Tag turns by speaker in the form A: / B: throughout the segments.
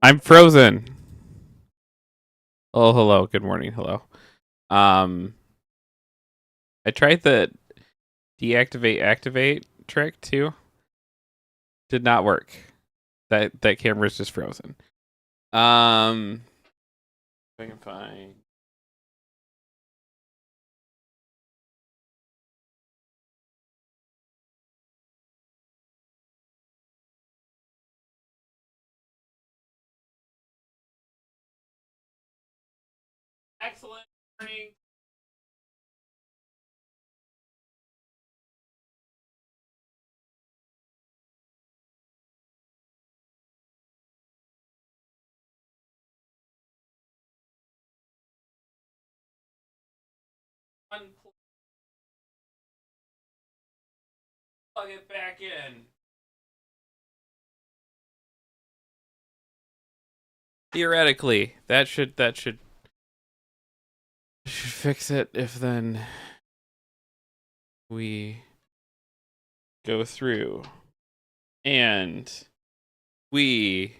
A: I'm frozen. Oh, hello. Good morning. Hello. I tried the deactivate activate trick too. Did not work. That camera's just frozen. If I can find. Excellent morning. Plug it back in. Theoretically, that should fix it if then we go through and we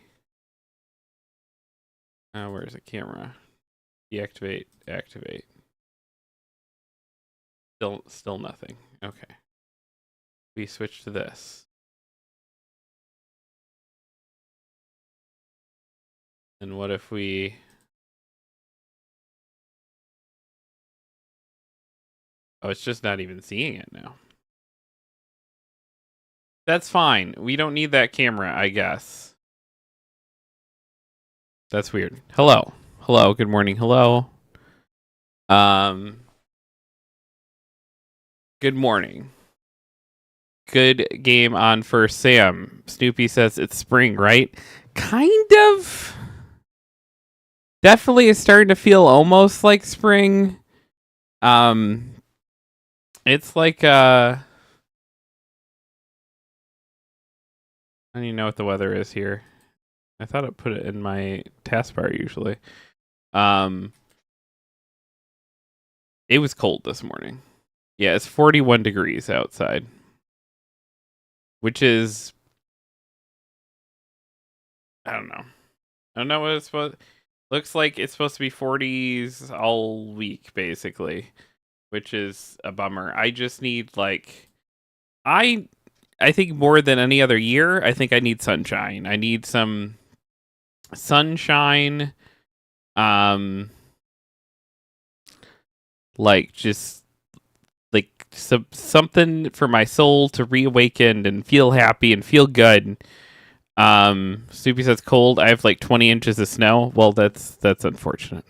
A: where's the camera? Deactivate, activate. Still nothing. Okay. We switch to this. And what if we Oh, it's just not even seeing it now. That's fine. We don't need that camera, I guess. That's weird. Hello. Hello. Good morning. Hello. Good morning. Good game on for Sam. Snoopy says it's spring, right? Kind of. Definitely is starting to feel almost like spring. It's like I don't even know what the weather is here. I thought it put it in my taskbar usually. It was cold this morning. Yeah, it's 41 degrees outside. Which is I don't know. I don't know what it's supposed looks like it's supposed to be 40s all week basically, which is a bummer. I just need like I think more than any other year, I think I need sunshine. I need some sunshine. Like just like something for my soul to reawaken and feel happy and feel good. Snoopy says cold. I have like 20 inches of snow. Well, that's unfortunate.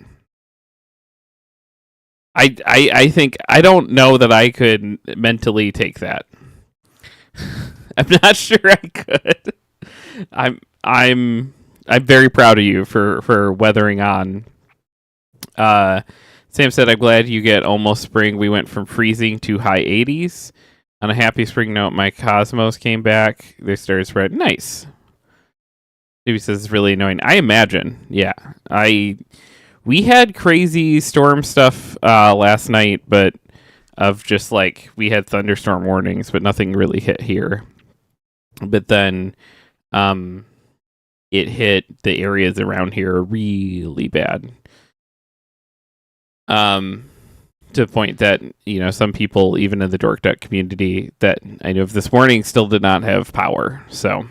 A: I think I don't know that I could mentally take that. I'm not sure I could. I'm very proud of you for weathering on. Sam said, I'm glad you get almost spring. We went from freezing to high 80s. On a happy spring note, my Cosmos came back. They started spreading. Nice. Maybe says it's really annoying. I imagine. Yeah. We had crazy storm stuff last night, but of just like we had thunderstorm warnings, but nothing really hit here. But then it hit the areas around here really bad. To the point that, you know, some people, even in the Dork Duck community that I know of this morning, still did not have power. So,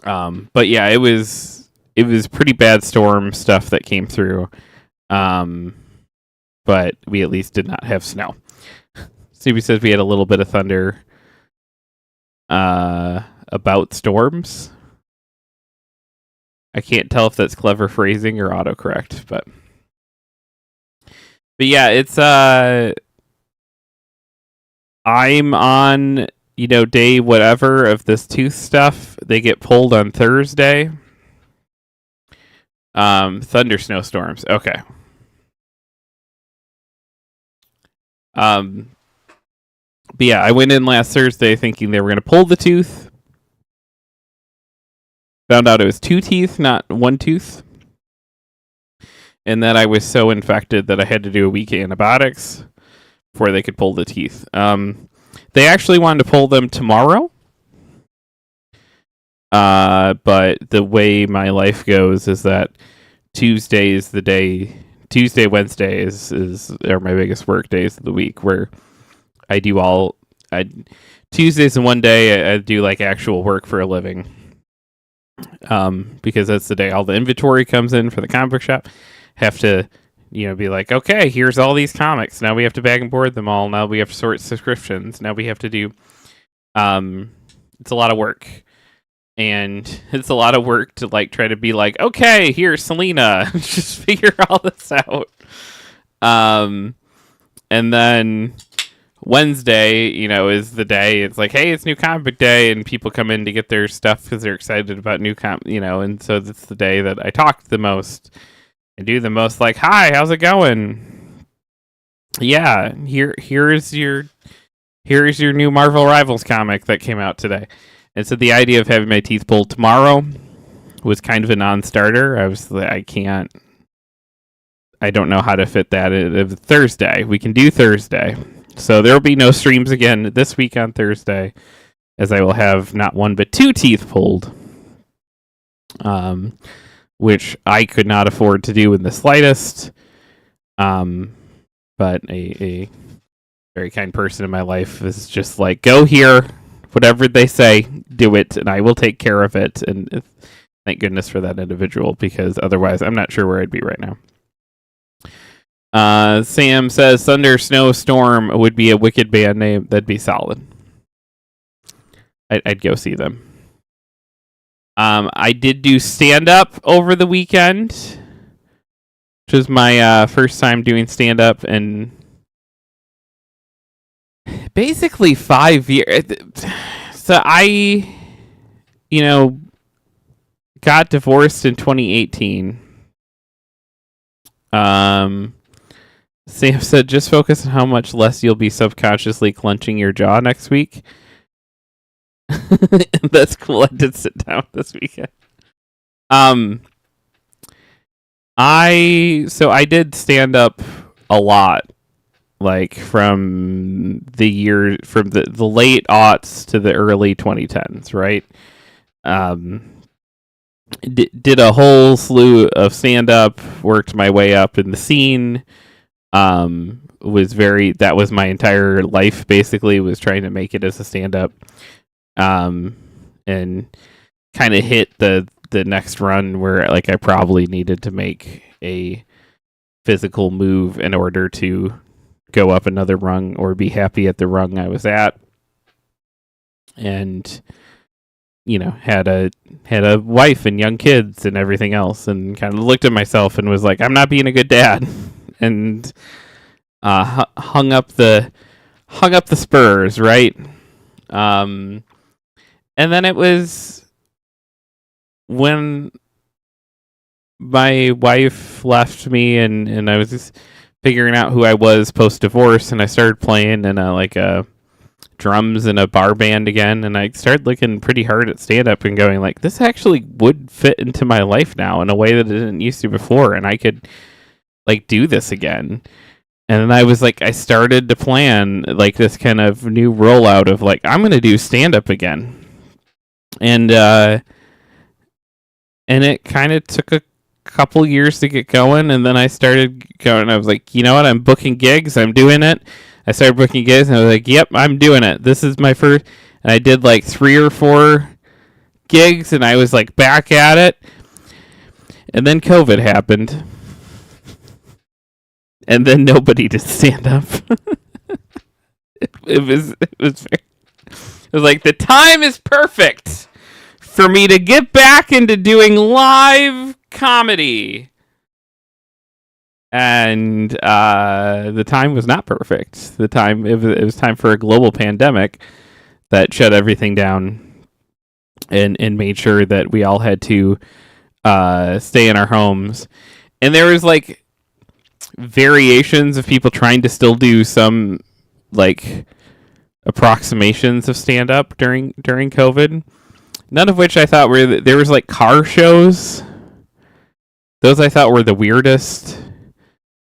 A: but yeah, it was pretty bad storm stuff that came through. But we at least did not have snow. CB says we had a little bit of thunder about storms. I can't tell if that's clever phrasing or autocorrect, but yeah, it's I'm on, you know, day whatever of this tooth stuff. They get pulled on Thursday. Thunder snowstorms. Okay. But yeah, I went in last Thursday thinking they were going to pull the tooth. Found out it was 2 teeth, not 1 tooth. and that I was so infected that I had to do a week of antibiotics before they could pull the teeth. They actually wanted to pull them tomorrow. But the way my life goes is that Tuesday is the day. Tuesday, Wednesday are my biggest work days of the week, where I do all. Tuesdays and one day I do like actual work for a living. Because that's the day all the inventory comes in for the comic book shop. Have to, be like, okay, here's all these comics. Now we have to bag and board them all. Now we have to sort subscriptions. Now we have to do. It's a lot of work. And it's a lot of work to like try to be like, okay, here, Selena, just figure all this out. And then Wednesday, is the day. It's like, hey, it's new comic book day, and people come in to get their stuff because they're excited about new and so it's the day that I talk the most and do the most. Like, hi, how's it going? Yeah, here's your new Marvel Rivals comic that came out today. And so the idea of having my teeth pulled tomorrow was kind of a non-starter. I don't know how to fit that in Thursday. We can do Thursday. So there will be no streams again this week on Thursday, as I will have not one but two teeth pulled, which I could not afford to do in the slightest. But a very kind person in my life is just like, go here. Whatever they say, do it, and I will take care of it. And thank goodness for that individual, because otherwise I'm not sure where I'd be right now. Sam says Thunder Snow Storm would be a wicked band name. That'd be solid. I'd go see them. I did do stand-up over the weekend, which was my first time doing stand-up in basically 5 years. So I, got divorced in 2018. Sam said, just focus on how much less you'll be subconsciously clenching your jaw next week. That's cool. I did sit down this weekend. I did stand up a lot. Like from the late aughts to the early 2010s, right? Did a whole slew of stand-up, worked my way up in the scene. That was my entire life, basically, was trying to make it as a stand-up. And kind of hit the next run where like I probably needed to make a physical move in order to go up another rung or be happy at the rung I was at, and had a wife and young kids and everything else, and kind of looked at myself and was like, I'm not being a good dad, and hung up the spurs, right? And then it was when my wife left me, and I was just figuring out who I was post-divorce, and I started playing in a drums in a bar band again, and I started looking pretty hard at stand-up and going like, this actually would fit into my life now in a way that it didn't used to before, and I could like do this again. And then I was like, I started to plan like this kind of new rollout of like, I'm going to do stand-up again. And it kind of took a couple years to get going, and then I started going. I was like, you know what? I'm booking gigs. I'm doing it. I started booking gigs, and I was like, yep, I'm doing it. This is my first. And I did like 3 or 4 gigs, and I was like back at it. And then COVID happened, and then nobody did stand up. It was like the time is perfect for me to get back into doing live comedy. And the time was not perfect. It was time for a global pandemic that shut everything down and made sure that we all had to stay in our homes. And there was like variations of people trying to still do some like approximations of stand up during COVID. None of which I thought there was like car shows Those I thought were the weirdest.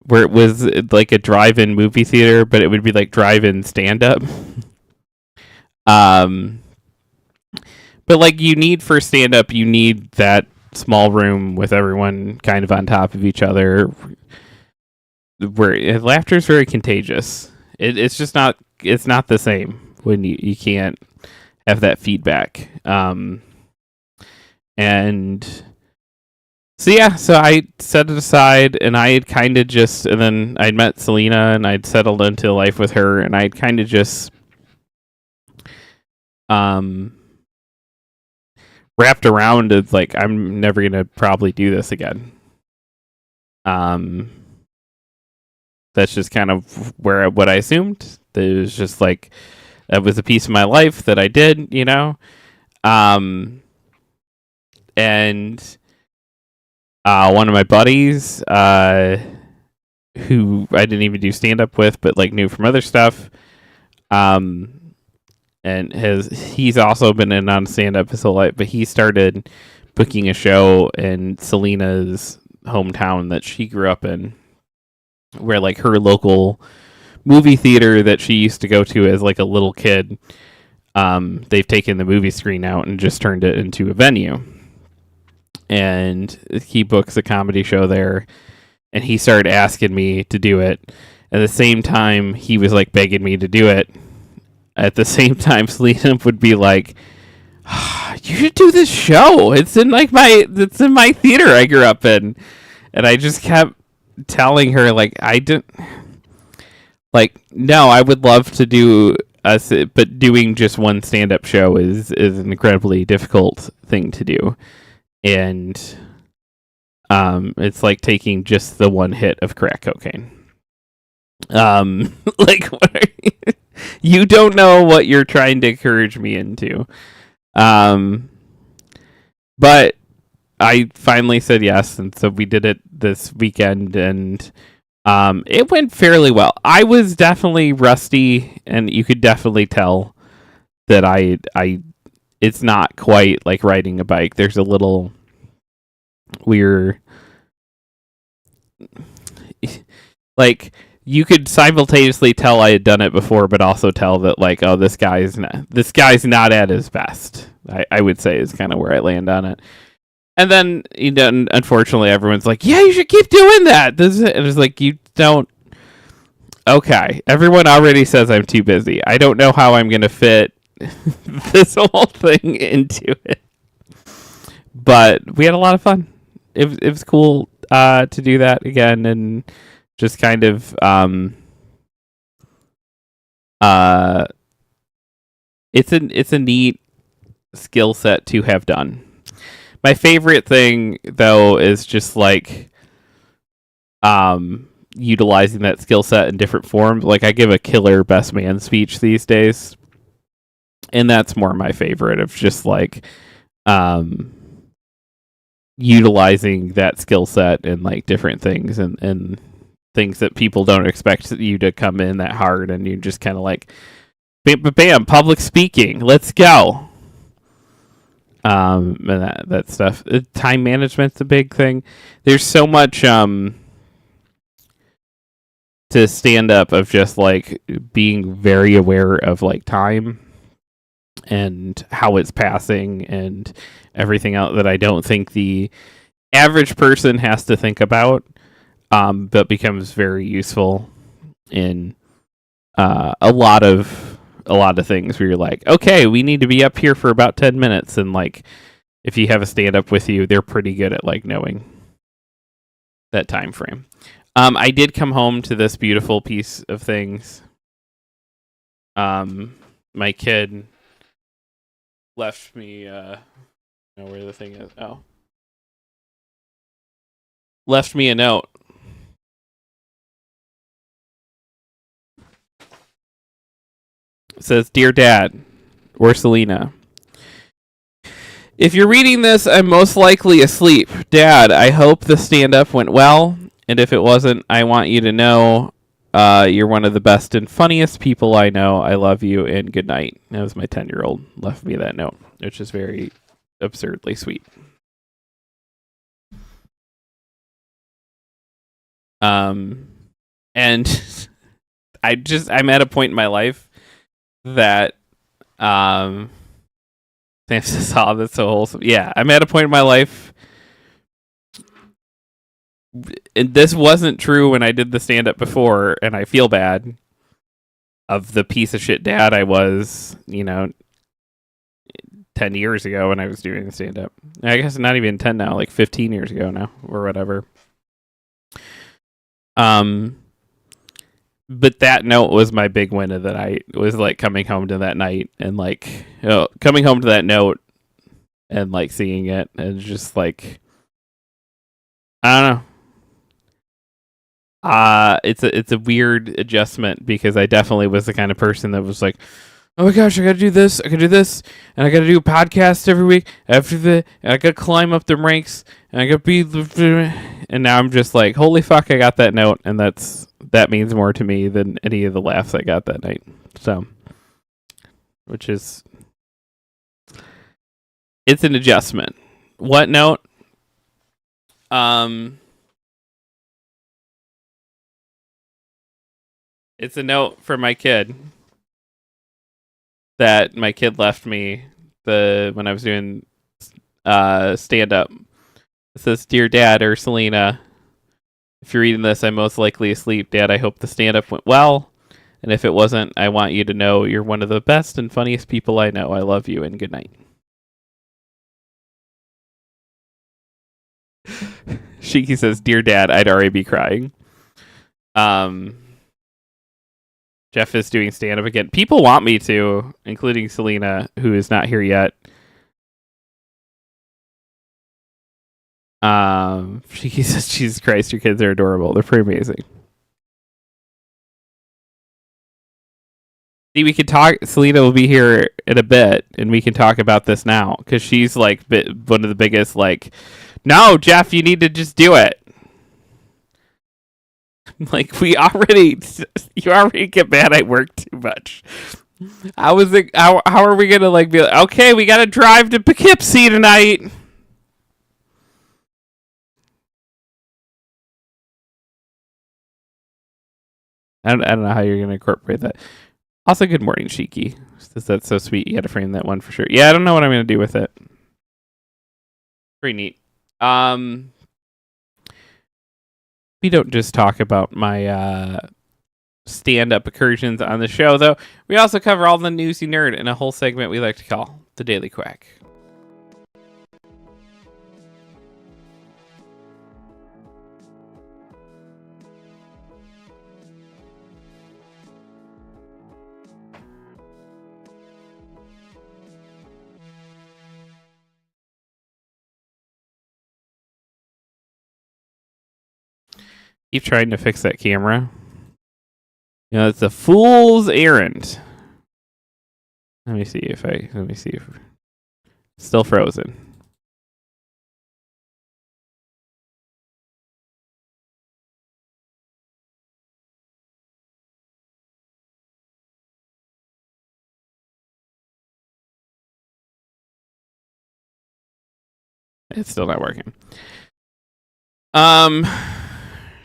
A: Where it was like a drive-in movie theater, but it would be like drive-in stand-up. Um, but like you need for stand-up, you need that small room with everyone kind of on top of each other. Where laughter is very contagious. It's just not. It's not the same when you can't have that feedback. And so yeah, so I set it aside, and I had kind of just, and then I'd met Selena, and I'd settled into life with her, and I'd kind of just wrapped around as like I'm never gonna probably do this again. That's just kind of what I assumed. It was just like that was a piece of my life that I did, you know. And one of my buddies, who I didn't even do stand up with, but like knew from other stuff, and he's also been in on stand up his whole life, but he started booking a show in Selena's hometown that she grew up in, where like her local movie theater that she used to go to as like a little kid, they've taken the movie screen out and just turned it into a venue. And he books a comedy show there, and he started asking me to do it. At the same time, he was like begging me to do it. At the same time, Selena would be like, "You should do this show. It's in my theater I grew up in." And I just kept telling her like no, I would love to do us, but doing just one stand-up show is an incredibly difficult thing to do. And it's like taking just the one hit of crack cocaine. Like you don't know what you're trying to encourage me into. But I finally said yes, and so we did it this weekend, and it went fairly well. I was definitely rusty, and you could definitely tell that I it's not quite like riding a bike. There's a little weird, like you could simultaneously tell I had done it before, but also tell that like, oh, this guy's not at his best. I would say is kind of where I land on it. And then, you know, unfortunately, everyone's like, yeah, you should keep doing that. And it's like, you don't. Okay, everyone already says I'm too busy. I don't know how I'm going to fit this whole thing into it. But we had a lot of fun. It was cool to do that again, and just kind of it's a neat skill set to have done. My favorite thing though is just like utilizing that skill set in different forms. Like I give a killer best man speech these days, and that's more my favorite of just like utilizing that skill set in like different things and things that people don't expect you to come in that hard, and you just kind of like bam, bam, bam, public speaking, let's go. And that stuff. Time management's a big thing. There's so much to stand up of just like being very aware of like time and how it's passing and everything else that I don't think the average person has to think about, but becomes very useful in a lot of things where you're like, okay, we need to be up here for about 10 minutes. And like, if you have a stand up with you, they're pretty good at like knowing that time frame. I did come home to this beautiful piece of things. My kid left me, know where the thing is. Oh, left me a note. It says, "Dear Dad," or Selena, "if you're reading this, I'm most likely asleep. Dad, I hope the stand-up went well, and if it wasn't, I want you to know you're one of the best and funniest people I know. I love you, and good night." That was my 10-year-old left me that note, which is very absurdly sweet. And I'm at a point in my life that Sam says, "Oh, that's so wholesome." Yeah, I'm at a point in my life, and this wasn't true when I did the stand up before, and I feel bad of the piece of shit dad I was, 10 years ago when I was doing the stand up. I guess not even 10 now, like 15 years ago now, or whatever. But that note was my big win of the night. It was like coming home to that night and like coming home to that note and like seeing it and just like I don't know. It's a weird adjustment because I definitely was the kind of person that was like, oh my gosh, I gotta do this, I gotta do this, and I gotta do a podcast every week. And I gotta climb up the ranks, and I gotta be. And now I'm just like, holy fuck, I got that note, and that means more to me than any of the laughs I got that night. So, which is, it's an adjustment. What note? It's a note for my kid that my kid left me when I was doing stand up. It says, "Dear Dad or Selena, if you're reading this, I'm most likely asleep. Dad, I hope the stand up went well. And if it wasn't, I want you to know you're one of the best and funniest people I know. I love you and good night." Shiki says, "Dear Dad, I'd already be crying." Jeff is doing stand up again. People want me to, including Selena, who is not here yet. Shiki says, "Jesus Christ, your kids are adorable. They're pretty amazing." See, we can talk. Selena will be here in a bit, and we can talk about this now because she's like one of the biggest. Like, no, Jeff, you need to just do it. Like you already get mad I work too much. I was like, how are we gonna like be like, okay, we gotta drive to Poughkeepsie tonight. I don't know how you're gonna incorporate that. Also, good morning, Shiki. That's so sweet. You got to frame that one for sure. Yeah, I don't know what I'm gonna do with it. Pretty neat. We don't just talk about my stand-up incursions on the show, though. We also cover all the news you nerd in a whole segment we like to call the Daily Quack. Keep trying to fix that camera. It's a fool's errand. Let me see if still frozen. It's still not working.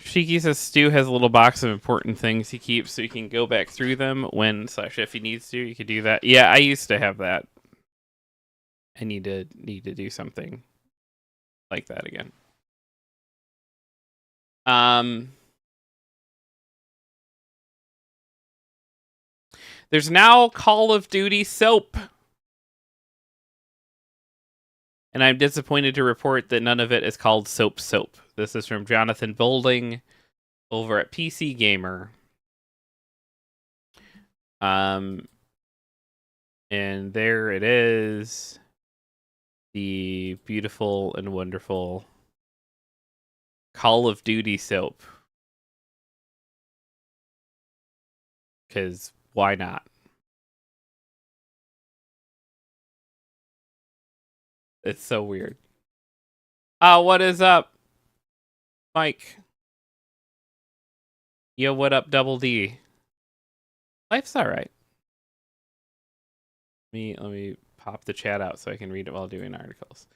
A: Shiki says Stu has a little box of important things he keeps so he can go back through them when/if he needs to. You could do that. Yeah, I used to have that. I need to do something like that again. There's now Call of Duty soap. And I'm disappointed to report that none of it is called soap. This is from Jonathan Bolding over at PC Gamer. And there it is. The beautiful and wonderful Call of Duty soap. Because why not? It's so weird. What is up, Mike? Yo, what up, Double D? Life's alright. Let me pop the chat out so I can read it while doing articles.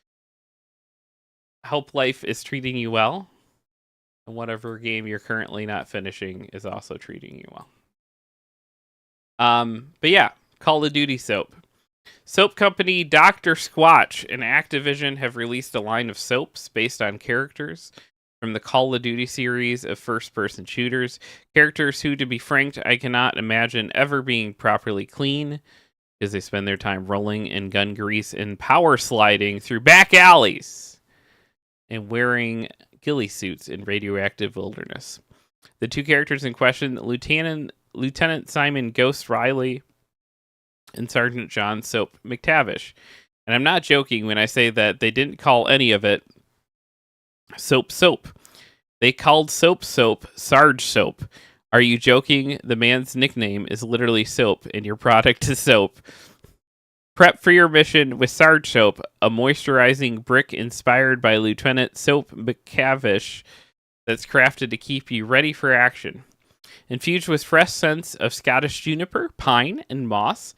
A: Hope life is treating you well. And whatever game you're currently not finishing is also treating you well. But yeah, Call of Duty soap. Soap company Dr. Squatch and Activision have released a line of soaps based on characters from the Call of Duty series of first-person shooters. Characters who, to be frank, I cannot imagine ever being properly clean because they spend their time rolling in gun grease and power sliding through back alleys and wearing ghillie suits in radioactive wilderness. The two characters in question, Lieutenant Simon Ghost Riley and Sergeant John Soap McTavish. And I'm not joking when I say that they didn't call any of it soap. They called soap Sarge Soap. Are you joking? The man's nickname is literally soap, and your product is soap. Prep for your mission with Sarge Soap, a moisturizing brick inspired by Lieutenant Soap McTavish that's crafted to keep you ready for action. Infused with fresh scents of Scottish juniper, pine, and moss,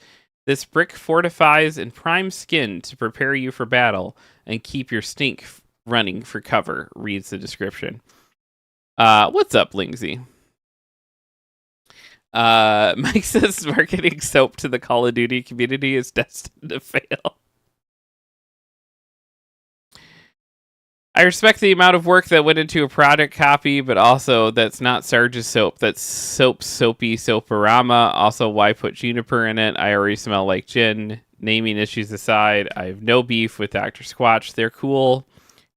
A: this brick fortifies and primes skin to prepare you for battle and keep your stink running for cover, reads the description. What's up, Lindsay? Mike says marketing soap to the Call of Duty community is destined to fail. I respect the amount of work that went into a product copy, but also that's not Sarge's soap. That's soapy soaporama. Also, why put juniper in it? I already smell like gin. Naming issues aside, I have no beef with Dr. Squatch. They're cool,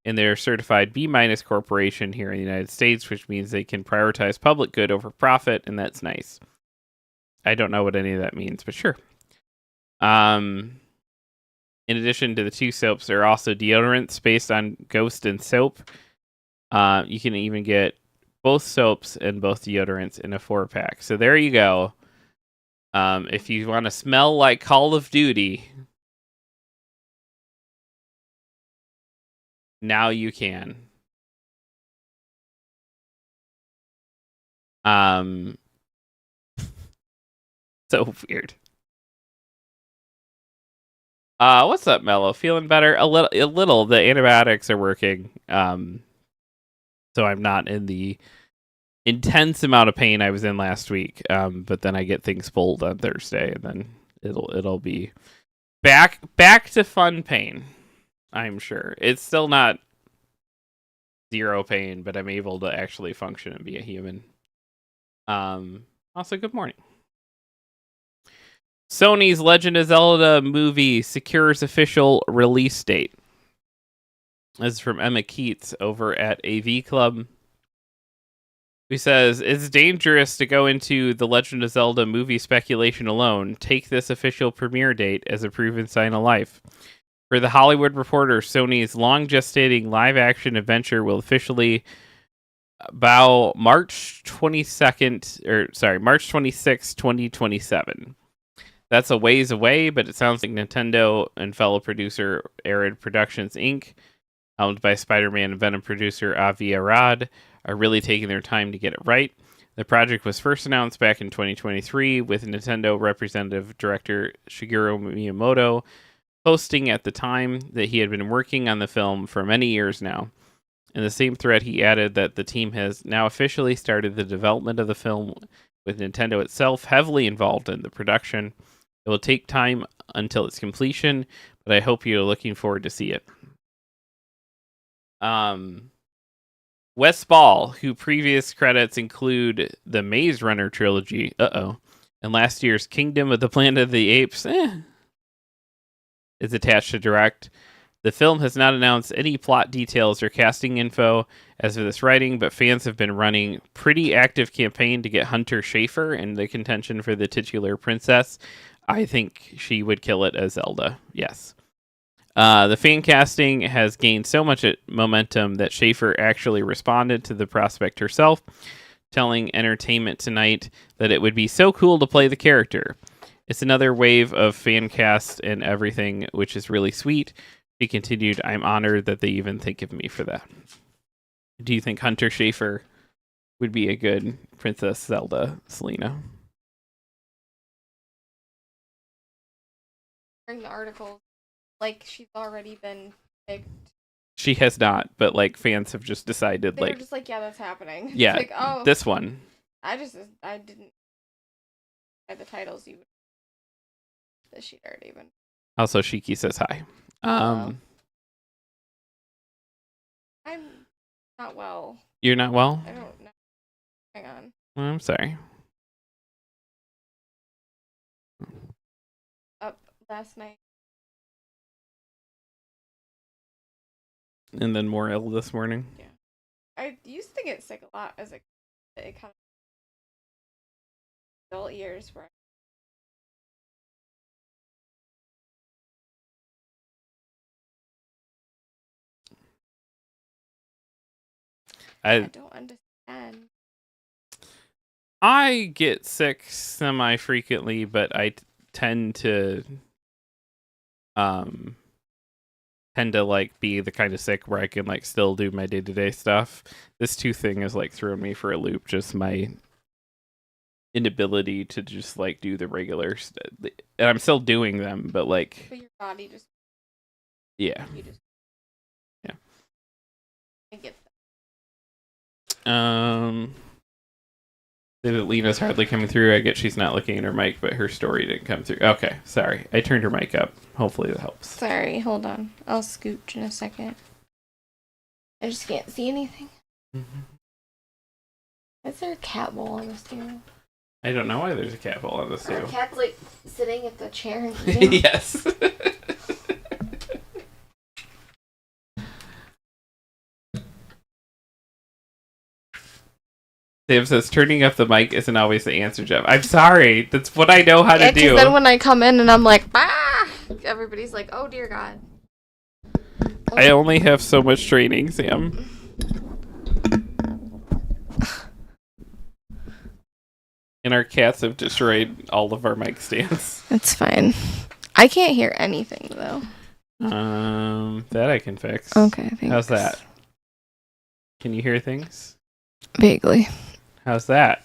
A: and they're certified B- corporation here in the United States, which means they can prioritize public good over profit, and that's nice. I don't know what any of that means, but sure. In addition to the two soaps, there are also deodorants based on Ghost and Soap. You can even get both soaps and both deodorants in a 4-pack. So there you go. If you want to smell like Call of Duty, now you can. So weird. What's up, Mello? Feeling better? A little. The antibiotics are working. So I'm not in the intense amount of pain I was in last week. But then I get things pulled on Thursday, and then it'll be back to fun pain. I'm sure it's still not zero pain, but I'm able to actually function and be a human. Also, good morning. Sony's Legend of Zelda movie secures official release date. This is from Emma Keats over at AV Club, who says, it's dangerous to go into the Legend of Zelda movie speculation alone. Take this official premiere date as a proven sign of life. For the Hollywood Reporter, Sony's long gestating live-action adventure will officially bow March 26th, 2027. That's a ways away, but it sounds like Nintendo and fellow producer Arid Productions Inc., owned by Spider-Man and Venom producer Avi Arad, are really taking their time to get it right. The project was first announced back in 2023, with Nintendo representative director Shigeru Miyamoto posting at the time that he had been working on the film for many years now. In the same thread, he added that the team has now officially started the development of the film, with Nintendo itself heavily involved in the production. It will take time until its completion, but I hope you're looking forward to see it. Wes Ball, who previous credits include the Maze Runner trilogy, and last year's Kingdom of the Planet of the Apes, is attached to direct. The film has not announced any plot details or casting info as of this writing, but fans have been running pretty active campaign to get Hunter Schafer in the contention for the titular princess. I think she would kill it as Zelda. Yes. The fan casting has gained so much momentum that Schafer actually responded to the prospect herself, telling Entertainment Tonight that it would be so cool to play the character. It's another wave of fan cast and everything, which is really sweet. She continued, I'm honored that they even think of me for that. Do you think Hunter Schafer would be a good Princess Zelda, Selena?
B: During the article, like she's already been picked
A: She has not, but like fans have just decided
B: They were just like, yeah, that's happening.
A: Yeah,
B: it's like, oh,
A: this one.
B: I didn't buy the titles you that she'd already been.
A: Also, Shiki says hi.
B: I'm not well.
A: You're not well?
B: I don't know. Hang on.
A: I'm sorry.
B: Up last night.
A: And then more ill this morning.
B: Yeah. I used to get sick a lot as a kind of adult years where I don't understand.
A: I get sick semi-frequently, but I tend to like be the kind of sick where I can like still do my day-to-day stuff. This tooth thing is like throwing me for a loop. Just my inability to just like do the regular and I'm still doing them, but like
B: your body just
A: yeah.
B: I get
A: that. Say that Lena's hardly coming through. I get she's not looking at her mic, but her story didn't come through. Okay, sorry. I turned her mic up. Hopefully that helps.
B: Sorry, hold on. I'll scooch in a second. I just can't see anything.
A: Mm-hmm.
B: Is there a cat bowl on this table?
A: I don't know why there's a cat bowl on this table.
B: The cat's like sitting at the chair and eating.
A: Yes. Sam says turning up the mic isn't always the answer, Jeff. I'm sorry. That's what I know how to do.
B: Then when I come in and I'm like, ah, everybody's like, oh dear God.
A: I only have so much training, Sam. And our cats have destroyed all of our mic stands.
B: It's fine. I can't hear anything though.
A: That I can fix.
B: Okay, thanks.
A: How's that? Can you hear things?
B: Vaguely.
A: How's that?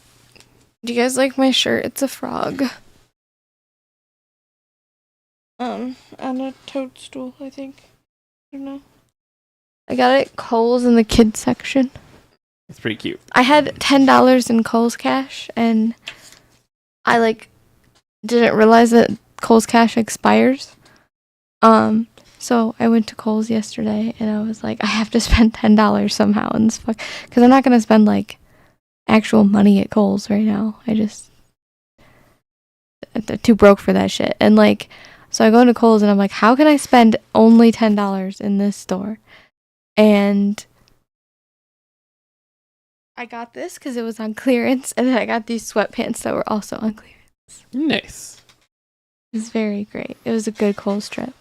B: Do you guys like my shirt? It's a frog. On a toadstool, I think. I don't know. I got it at Kohl's in the kids section.
A: It's pretty cute.
B: I had $10 in Kohl's cash, and I didn't realize that Kohl's cash expires. So I went to Kohl's yesterday, and I was like, I have to spend $10 somehow in this because I'm not gonna spend actual money at Kohl's right now. I'm too broke for that shit. And so I go into Kohl's and I'm like, how can I spend only $10 in this store? And I got this because it was on clearance, and then I got these sweatpants that were also on clearance.
A: Nice.
B: It was very great. It was a good Kohl's trip.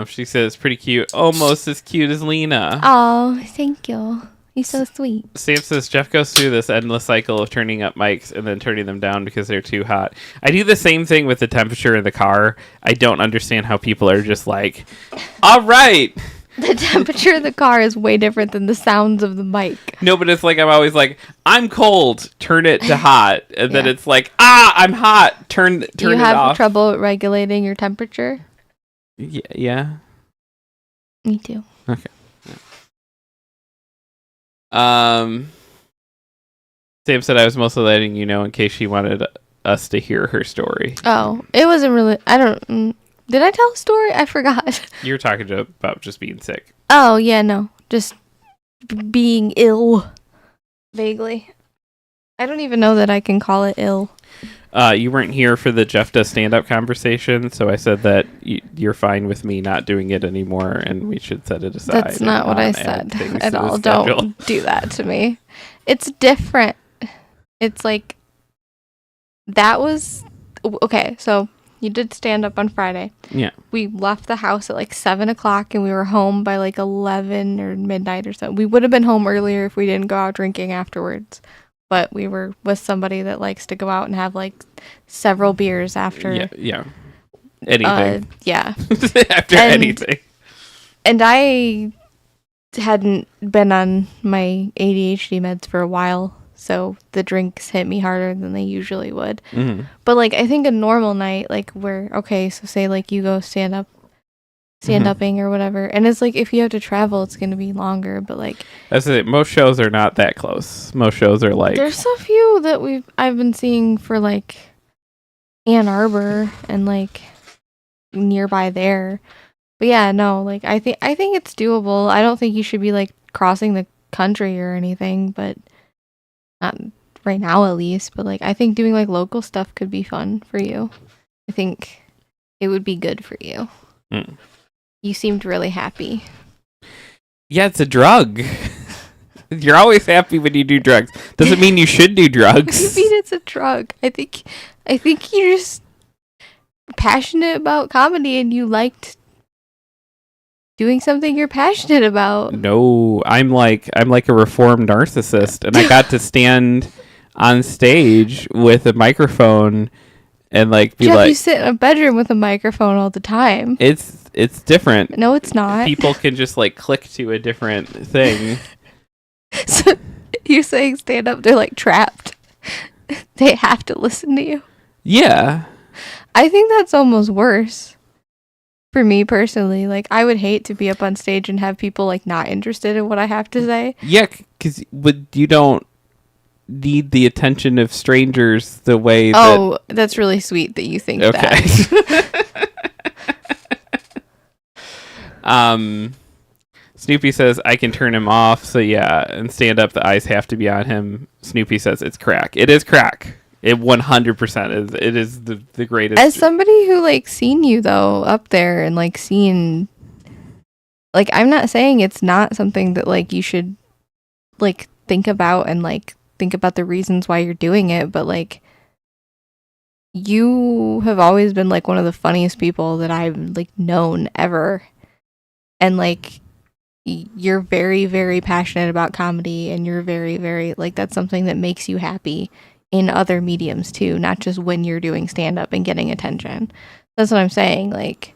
A: She says pretty cute, almost as cute as Lena.
B: Oh, thank you. You're so sweet.
A: Sam says Jeff goes through this endless cycle of turning up mics and then turning them down because they're too hot. I do the same thing with the temperature in the car. I don't understand how people are just like, all right.
B: The temperature of the car is way different than the sounds of the mic.
A: No, but it's like I'm always like, I'm cold, turn it to hot. And then it's like, I'm hot, turn it off.
B: Do you have trouble regulating your temperature?
A: Yeah.
B: Me too.
A: Okay. Sam said I was mostly letting you know in case she wanted us to hear her story.
B: Oh, it wasn't really. Did I tell a story? I forgot.
A: You were talking about just being sick.
B: Oh yeah, no, just being ill, vaguely. I don't even know that I can call it ill.
A: You weren't here for the Jeff does stand-up conversation, so I said that you're fine with me not doing it anymore, and we should set it aside.
B: That's not what I said at all. Don't do that to me. It's different. It's like that was okay. So you did stand up on Friday.
A: Yeah.
B: We left the house at 7:00, and we were home by 11 or midnight or so. We would have been home earlier if we didn't go out drinking afterwards. But we were with somebody that likes to go out and have several beers after.
A: Yeah. Anything.
B: Yeah.
A: After anything.
B: And I hadn't been on my ADHD meds for a while, so the drinks hit me harder than they usually would.
A: Mm-hmm.
B: But I think a normal night, so say you go stand up stand-upping or whatever. And it's like, if you have to travel, it's going to be longer. But like,
A: That's it. Most shows are not that close. Most shows are like,
B: there's a few that I've been seeing for like Ann Arbor and like nearby there. But yeah, no, like I think it's doable. I don't think you should be like crossing the country or anything, but not right now at least. But like, I think doing like local stuff could be fun for you. I think it would be good for you. You seemed really happy.
A: yeah, it's a drug. You're always happy when you do drugs. Doesn't mean you should do drugs.
B: What do you mean it's a drug? I think you're just passionate about comedy and you liked doing something you're passionate about.
A: No, I'm like a reformed narcissist, and I got to stand on stage with a microphone and like be
B: Jeff,
A: like,
B: you sit in a bedroom with a microphone all the time.
A: it's different.
B: No, it's not.
A: People can just like click to a different thing.
B: So you're saying stand up, they're like trapped. They have to listen to you.
A: Yeah.
B: I think that's almost worse. For me personally, like I would hate to be up on stage and have people like not interested in what I have to say.
A: Yeah, because you don't need the attention of strangers the way that...
B: Oh, that's really sweet that you think that.
A: Snoopy says, I can turn him off. So yeah, and stand up, the eyes have to be on him. Snoopy says it's crack. It is crack. It 100% is. It is the greatest.
B: As somebody who like seen you though up there and like seen, like I'm not saying it's not something that like you should like think about and like think about the reasons why you're doing it, but like you have always been like one of the funniest people that I've like known ever, and like you're very, very passionate about comedy, and you're very, very like that's something that makes you happy in other mediums too, not just when you're doing stand-up and getting attention. That's what I'm saying, like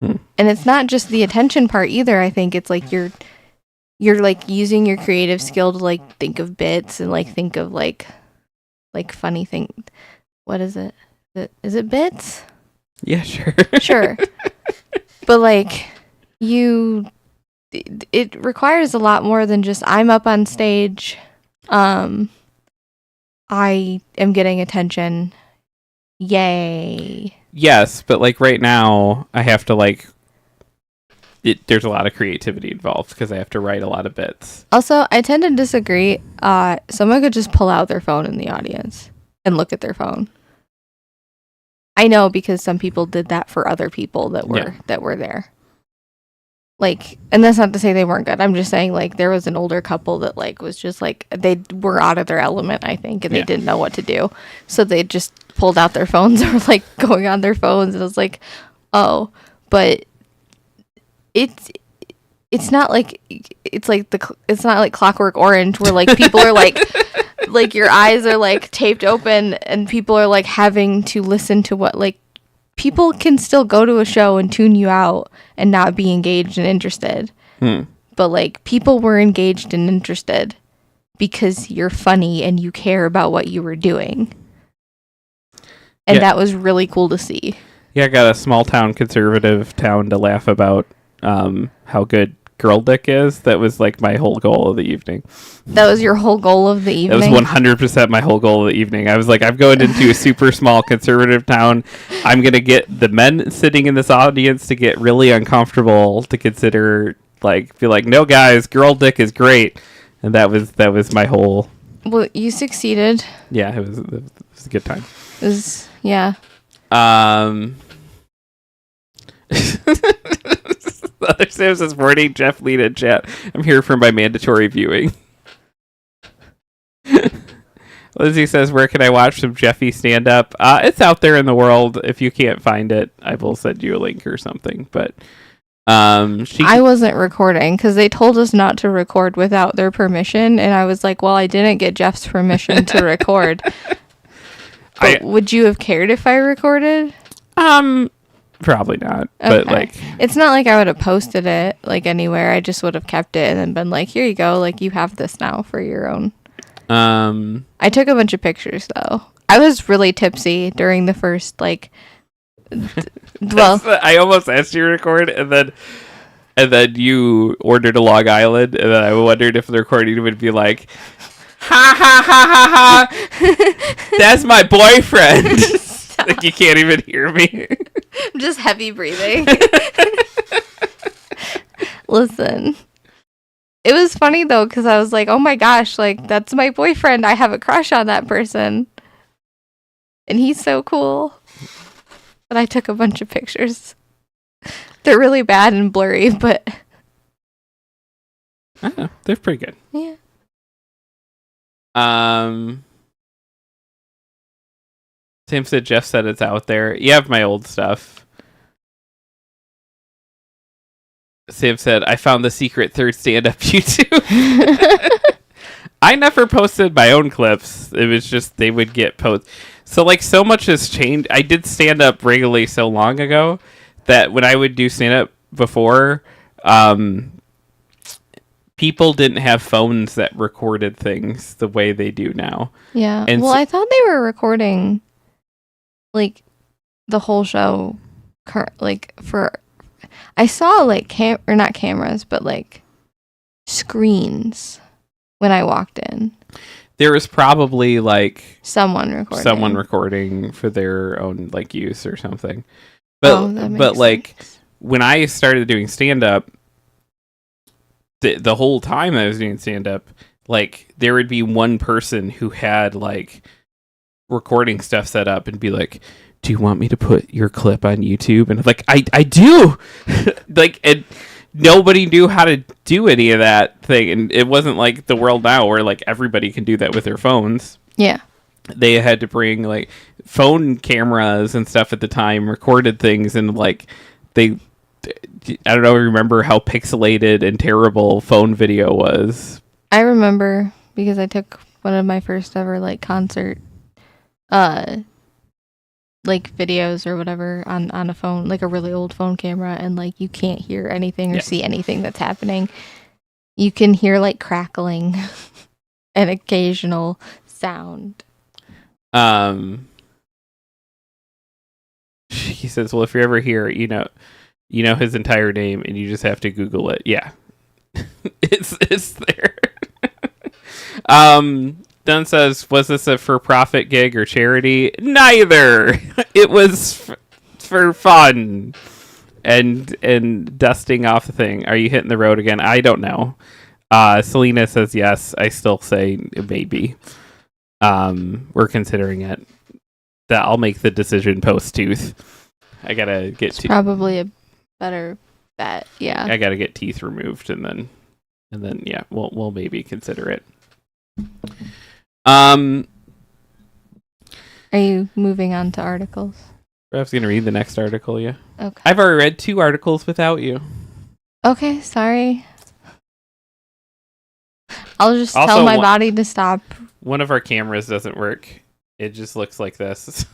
B: and it's not just the attention part either. I think it's like you're like using your creative skill to like think of bits and like think of like funny thing. What is it? Is it bits?
A: Yeah, sure. Sure.
B: But like it requires a lot more than just I'm up on stage, I am getting attention. Yay.
A: Yes, but like right now, I have to like... there's a lot of creativity involved because I have to write a lot of bits.
B: Also, I tend to disagree. Someone could just pull out their phone in the audience and look at their phone. I know because some people did that for other people that were there. Like, and that's not to say they weren't good. I'm just saying, like, there was an older couple that, like, was just, like, they were out of their element, I think, and they didn't know what to do. So they just pulled out their phones or, like, going on their phones. And I was like, oh. But it's not like, it's not like Clockwork Orange where, like, people are, like, like, your eyes are, like, taped open and people are, like, having to listen to what, like, people can still go to a show and tune you out and not be engaged and interested. But like people were engaged and interested because you're funny and you care about what you were doing. And that was really cool to see. Yeah,
A: I got a small town conservative town to laugh about how good Girl Dick is. That was like my whole goal of the evening.
B: That was your whole goal of the evening?
A: That was 100% my whole goal of the evening. I was like, I'm going into a super small conservative town. I'm going to get the men sitting in this audience to get really uncomfortable, to consider, like, be like, no, guys, Girl Dick is great. And that was my whole...
B: Well, you succeeded.
A: Yeah, it was a good time.
B: It was, yeah.
A: Other Sam says, morning, Jeff, Lena, and chat. I'm here for my mandatory viewing. Lizzie says, where can I watch some Jeffy stand up? It's out there in the world. If you can't find it, I will send you a link or something. But I
B: wasn't recording because they told us not to record without their permission, and I was like, well, I didn't get Jeff's permission to record. But would you have cared if I recorded?
A: Probably not.
B: Okay.
A: But like,
B: it's not like I would have posted it like anywhere. I just would have kept it and then been like, here you go, like you have this now for your own. I took a bunch of pictures though. I was really tipsy during the first like Well,
A: I almost asked you to record, and then you ordered a Long Island, and then I wondered if the recording would be like, ha ha ha ha ha, that's my boyfriend. Like you can't even hear me.
B: I'm just heavy breathing. Listen, it was funny though because I was like, oh my gosh, like that's my boyfriend. I have a crush on that person, and he's so cool. But I took a bunch of pictures. They're really bad and blurry, but
A: I don't know, they're pretty good.
B: Yeah.
A: Sam said Jeff said it's out there. You have my old stuff. Sam said, I found the secret third stand-up YouTube. I never posted my own clips. It was just they would get posts. So like so much has changed. I did stand-up regularly so long ago that when I would do stand-up before, people didn't have phones that recorded things the way they do now.
B: Yeah.
A: And
B: well, I thought they were recording like the whole show I saw like not cameras, but like screens when I walked in.
A: There was probably like
B: someone
A: recording for their own like use or something. But like
B: sense.
A: When I started doing stand up, the whole time I was doing stand up, like there would be one person who had like recording stuff set up and be like, do you want me to put your clip on YouTube? And I'm like, I do. Like, and nobody knew how to do any of that thing. And it wasn't like the world now where like everybody can do that with their phones.
B: Yeah.
A: They had to bring like phone cameras and stuff at the time, recorded things, and like I don't know, remember how pixelated and terrible phone video was.
B: I remember because I took one of my first ever like concert like videos or whatever on a phone, like a really old phone camera, and like you can't hear anything or see anything that's happening. You can hear like crackling and occasional sound.
A: He says, well, if you're ever here, you know his entire name and you just have to Google it. Yeah. it's there. Dunn says, was this a for-profit gig or charity? Neither. It was for fun and dusting off the thing. Are you hitting the road again? I don't know. Selena says yes. I still say maybe. We're considering it. That I'll make the decision post-tooth. I gotta get
B: probably a better bet. Yeah.
A: I gotta get teeth removed and then yeah, we'll maybe consider it. Are
B: you moving on to articles?
A: I was gonna read the next article, yeah.
B: Okay.
A: I've already read 2 articles without you.
B: Okay, sorry. I'll just
A: Also,
B: tell my body to stop.
A: One of our cameras doesn't work. It just looks like this.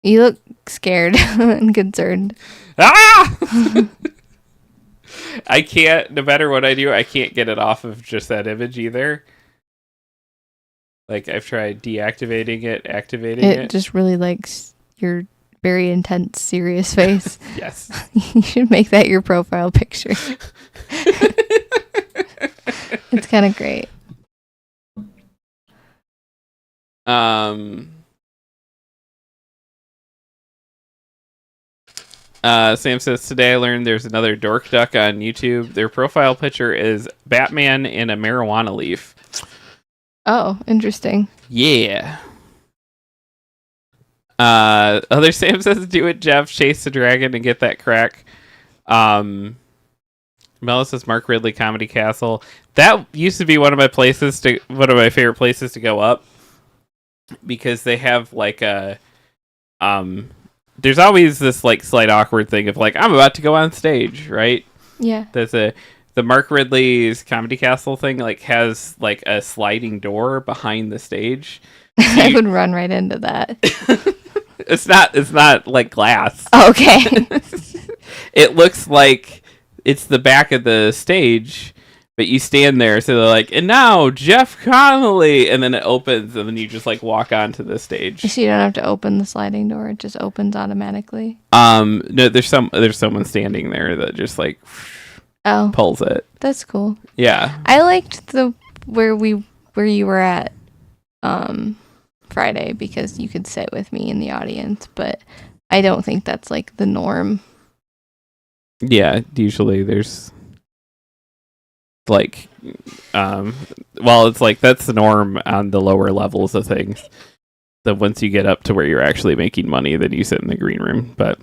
B: You look scared and concerned.
A: Ah! I can't, no matter what I do, I can't get it off of just that image either. Like, I've tried deactivating it, activating it.
B: It just really likes your very intense, serious face.
A: Yes.
B: You should make that your profile picture. It's kind of great.
A: Sam says, today I learned there's another dork duck on YouTube. Their profile picture is Batman in a marijuana leaf.
B: Oh, interesting.
A: Yeah. Other Sam says, do it, Jeff. Chase the dragon and get that crack. Mel says, Mark Ridley Comedy Castle. That used to be one of my favorite places to go up, because they have like a there's always this like slight awkward thing of like, I'm about to go on stage, right?
B: Yeah.
A: There's the Mark Ridley's Comedy Castle thing like has like a sliding door behind the stage.
B: I would run right into that.
A: It's not like glass.
B: Okay.
A: It looks like it's the back of the stage, But you stand there, so they're like, and now Jeff Connolly, and then it opens, and then you just like walk onto the stage.
B: So you don't have to open the sliding door; it just opens automatically.
A: No, there's someone standing there that just like pulls it.
B: That's cool.
A: Yeah,
B: I liked where you were at Friday because you could sit with me in the audience, but I don't think that's like the norm.
A: Yeah, usually there's like well, it's like that's the norm on the lower levels of things. That once you get up to where you're actually making money, then you sit in the green room. But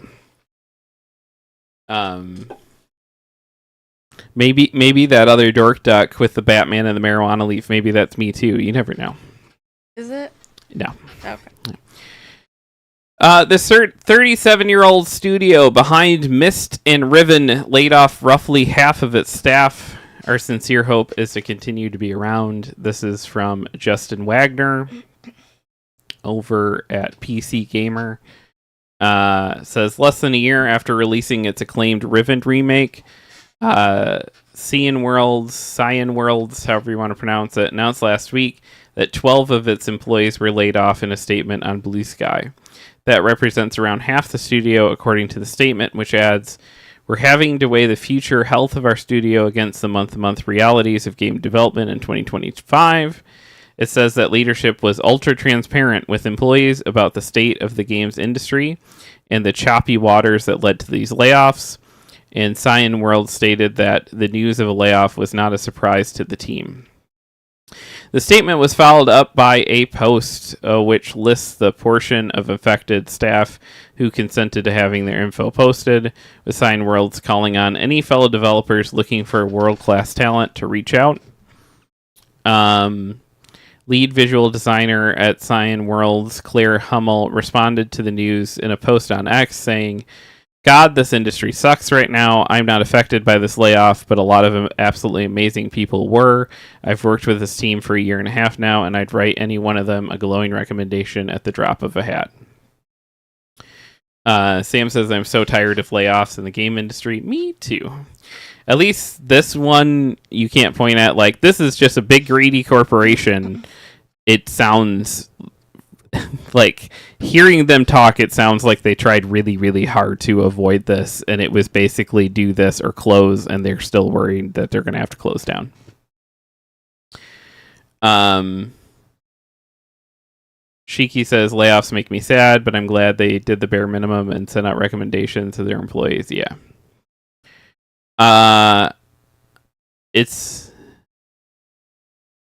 A: maybe that other dork duck with the Batman and the marijuana leaf, maybe that's me too. You never know.
B: Is it?
A: No.
B: Okay.
A: The 37-year-old studio behind Myst and Riven laid off roughly half of its staff. Our sincere hope is to continue to be around. This is from Justin Wagner over at PC Gamer. Says less than a year after releasing its acclaimed Riven remake, Cyan Worlds, however you want to pronounce it, announced last week that 12 of its employees were laid off in a statement on Blue Sky. That represents around half the studio, according to the statement, which adds, "We're having to weigh the future health of our studio against the month-to-month realities of game development in 2025. It says that leadership was ultra-transparent with employees about the state of the games industry and the choppy waters that led to these layoffs. And Cyan World stated that the news of a layoff was not a surprise to the team. The statement was followed up by a post which lists the portion of affected staff who consented to having their info posted, with Cyan Worlds calling on any fellow developers looking for world-class talent to reach out. Lead visual designer at Cyan Worlds, Claire Hummel, responded to the news in a post on X saying, "God, this industry sucks right now. I'm not affected by this layoff, but a lot of absolutely amazing people were. I've worked with this team for a year and a half now, and I'd write any one of them a glowing recommendation at the drop of a hat." Sam says, "I'm so tired of layoffs in the game industry." Me too. At least this one you can't point at like, this is just a big greedy corporation. It sounds like, hearing them talk, it sounds like they tried really, really hard to avoid this, and it was basically do this or close, and they're still worried that they're going to have to close down. Shiki says, "Layoffs make me sad, but I'm glad they did the bare minimum and sent out recommendations to their employees." Yeah.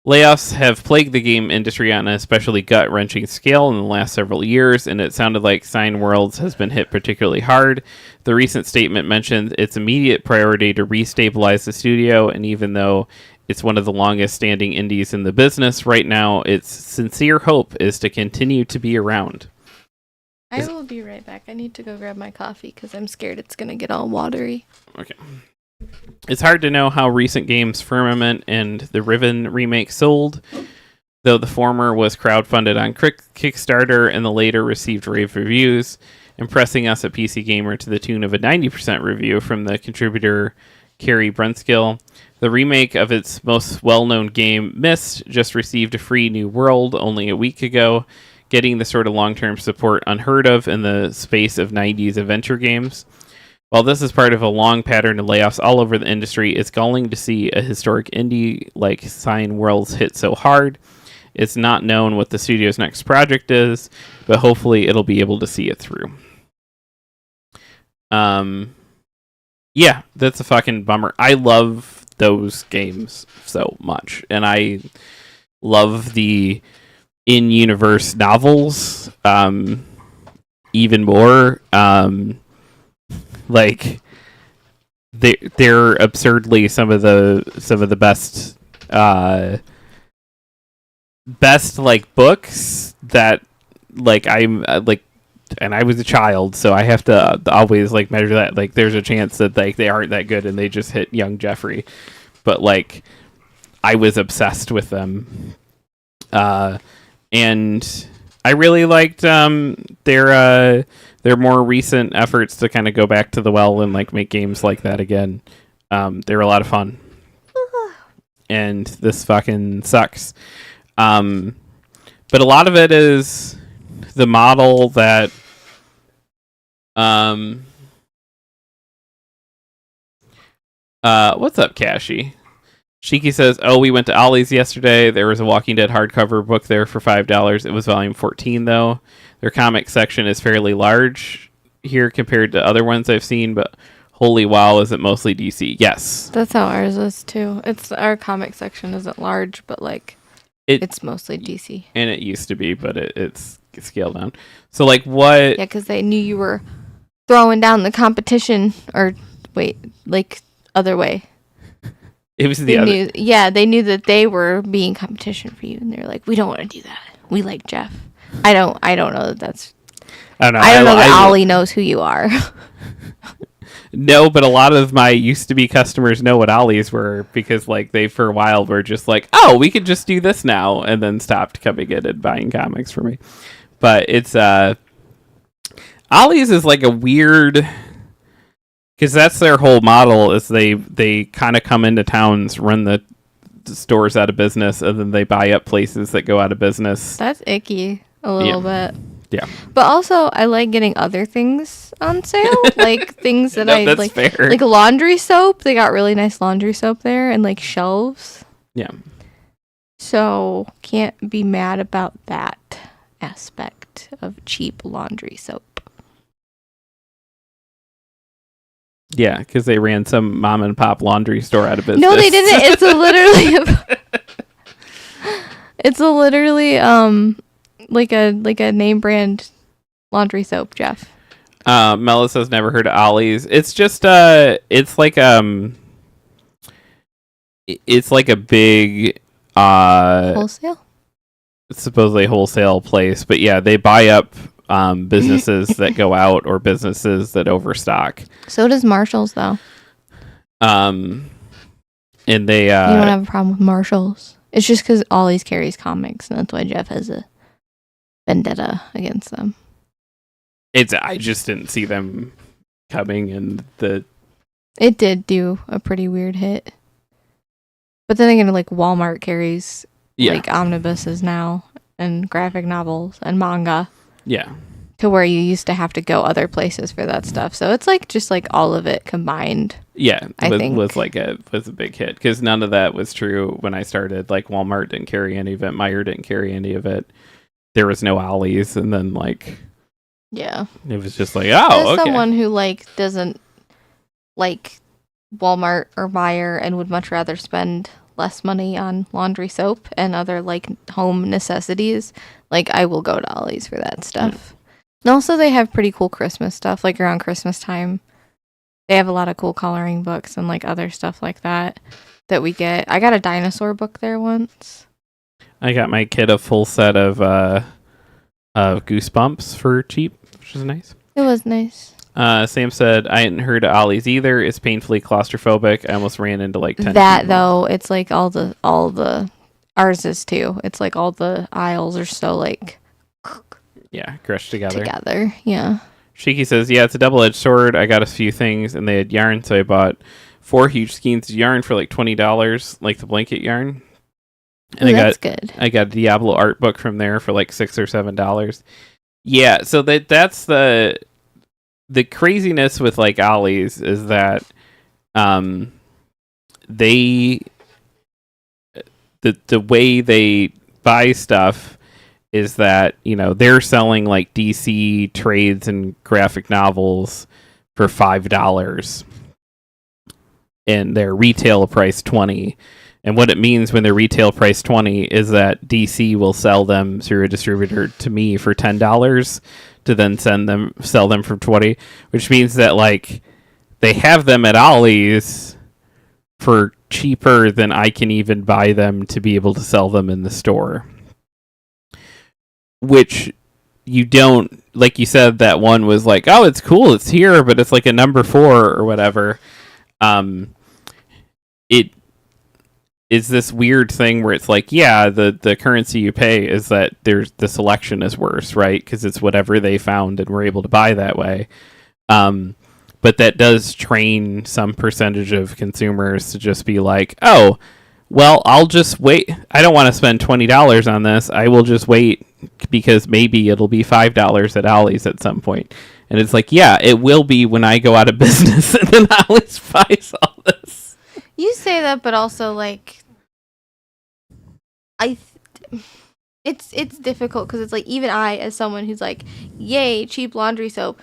A: Layoffs have plagued the game industry on an especially gut-wrenching scale in the last several years, and it sounded like Cyan Worlds has been hit particularly hard. The recent statement mentioned its immediate priority to restabilize the studio, and even though it's one of the longest-standing indies in the business right now, its sincere hope is to continue to be around.
B: I will be right back. I need to go grab my coffee because I'm scared it's going to get all watery.
A: Okay. It's hard to know how recent games Firmament and the Riven remake sold, though the former was crowdfunded on Kickstarter and the later received rave reviews, impressing us at PC Gamer to the tune of a 90% review from the contributor Carrie Brunskill. The remake of its most well-known game, Myst, just received a free new world only a week ago, getting the sort of long-term support unheard of in the space of 90s adventure games. While this is part of a long pattern of layoffs all over the industry, it's galling to see a historic indie like Cyan Worlds hit so hard. It's not known what the studio's next project is, but hopefully it'll be able to see it through. Yeah, that's a fucking bummer. I love those games so much, and I love the in-universe novels even more. Like they're absurdly some of the best like books that like I'm like, and I was a child, so I have to always like measure that. Like there's a chance that like they aren't that good and they just hit young Jeffrey, but like I was obsessed with them, and I really liked their more recent efforts to kind of go back to the well and like make games like that again. They were a lot of fun. and this fucking sucks. But a lot of it is the model that what's up, Cashy? Shiki says, "Oh, we went to Ollie's yesterday. There was a Walking Dead hardcover book there for $5. It was volume 14, though. Their comic section is fairly large here compared to other ones I've seen, but holy wow, is it mostly DC?" Yes.
B: That's how ours is, too. It's our comic section isn't large, but, like, it's mostly DC.
A: And it used to be, but it's scaled down. So, like, what...
B: Yeah, because they knew you were throwing down the competition, or, wait, like, other way.
A: It was the other...
B: They knew that they were being competition for you, and they're like, we don't want to do that. We like Jeff. I don't know that that's... I don't know that Ollie knows who you are.
A: No, but a lot of my used-to-be customers know what Ollie's were, because, like, they, for a while, were just like, oh, we could just do this now, and then stopped coming in and buying comics for me. But it's, Ollie's is, like, a weird... Because that's their whole model, is they kind of come into towns, run the stores out of business, and then they buy up places that go out of business.
B: That's icky a little bit.
A: Yeah.
B: But also, I like getting other things on sale, like things that I like.
A: Fair.
B: Like laundry soap. They got really nice laundry soap there, and like shelves.
A: Yeah.
B: So can't be mad about that aspect of cheap laundry soap.
A: Yeah, because they ran some mom and pop laundry store out of business.
B: No, they didn't. It's literally like a name brand laundry soap, Jeff.
A: Melissa's never heard of Ollie's. It's just it's like a big
B: Wholesale?
A: supposedly wholesale place, but yeah, they buy up businesses that go out or businesses that overstock.
B: So does Marshall's, though.
A: And they
B: you don't have a problem with Marshall's. It's just because Ollie's carries comics, and that's why Jeff has a vendetta against them.
A: I just didn't see them coming, and
B: it did do a pretty weird hit. But then again, like Walmart carries like omnibuses now, and graphic novels and manga.
A: Yeah.
B: To where you used to have to go other places for that stuff. So it's like just like all of it combined.
A: Yeah,
B: I think
A: was a big hit, because none of that was true when I started. Like Walmart didn't carry any of it, Meijer didn't carry any of it. There was no Ollie's, and then like it was just like, oh, okay.
B: Someone who like doesn't like Walmart or Meijer and would much rather spend less money on laundry soap and other like home necessities, like I will go to Ollie's for that stuff. And also they have pretty cool Christmas stuff, like around Christmas time. They have a lot of cool coloring books and like other stuff like that we get. I got a dinosaur book there once.
A: I got my kid a full set of Goosebumps for cheap, which is nice.
B: It was nice.
A: Sam said, I hadn't heard of Ollie's either. It's painfully claustrophobic. I almost ran into like 10
B: that
A: people.
B: Though, it's like all the ours is too. It's like all the aisles are so like
A: crushed together.
B: Yeah.
A: Shiki says, yeah, it's a double-edged sword. I got a few things, and they had yarn, so I bought 4 huge skeins of yarn for like $20, like the blanket yarn. And
B: that's good.
A: I got a Diablo art book from there for like $6 or $7. Yeah, so that's the craziness with like Ollie's is that they the way they buy stuff is that, you know, they're selling like DC trades and graphic novels for $5 and their retail price $20. And what it means when their retail price $20 is that DC will sell them through a distributor to me for $10 to then sell them for $20, which means that like they have them at Ollie's for cheaper than I can even buy them to be able to sell them in the store. Which you don't, like you said, that one was like, oh, it's cool, it's here, but it's like a number 4 or whatever. It is this weird thing where it's like, yeah, the currency you pay is that the selection is worse, right? Because it's whatever they found and were able to buy that way. But that does train some percentage of consumers to just be like, oh, well, I'll just wait. I don't want to spend $20 on this. I will just wait because maybe it'll be $5 at Ollie's at some point. And it's like, yeah, it will be when I go out of business and then Ollie's buys all this.
B: You say that, but also like, it's difficult because it's like even I, as someone who's like, yay, cheap laundry soap.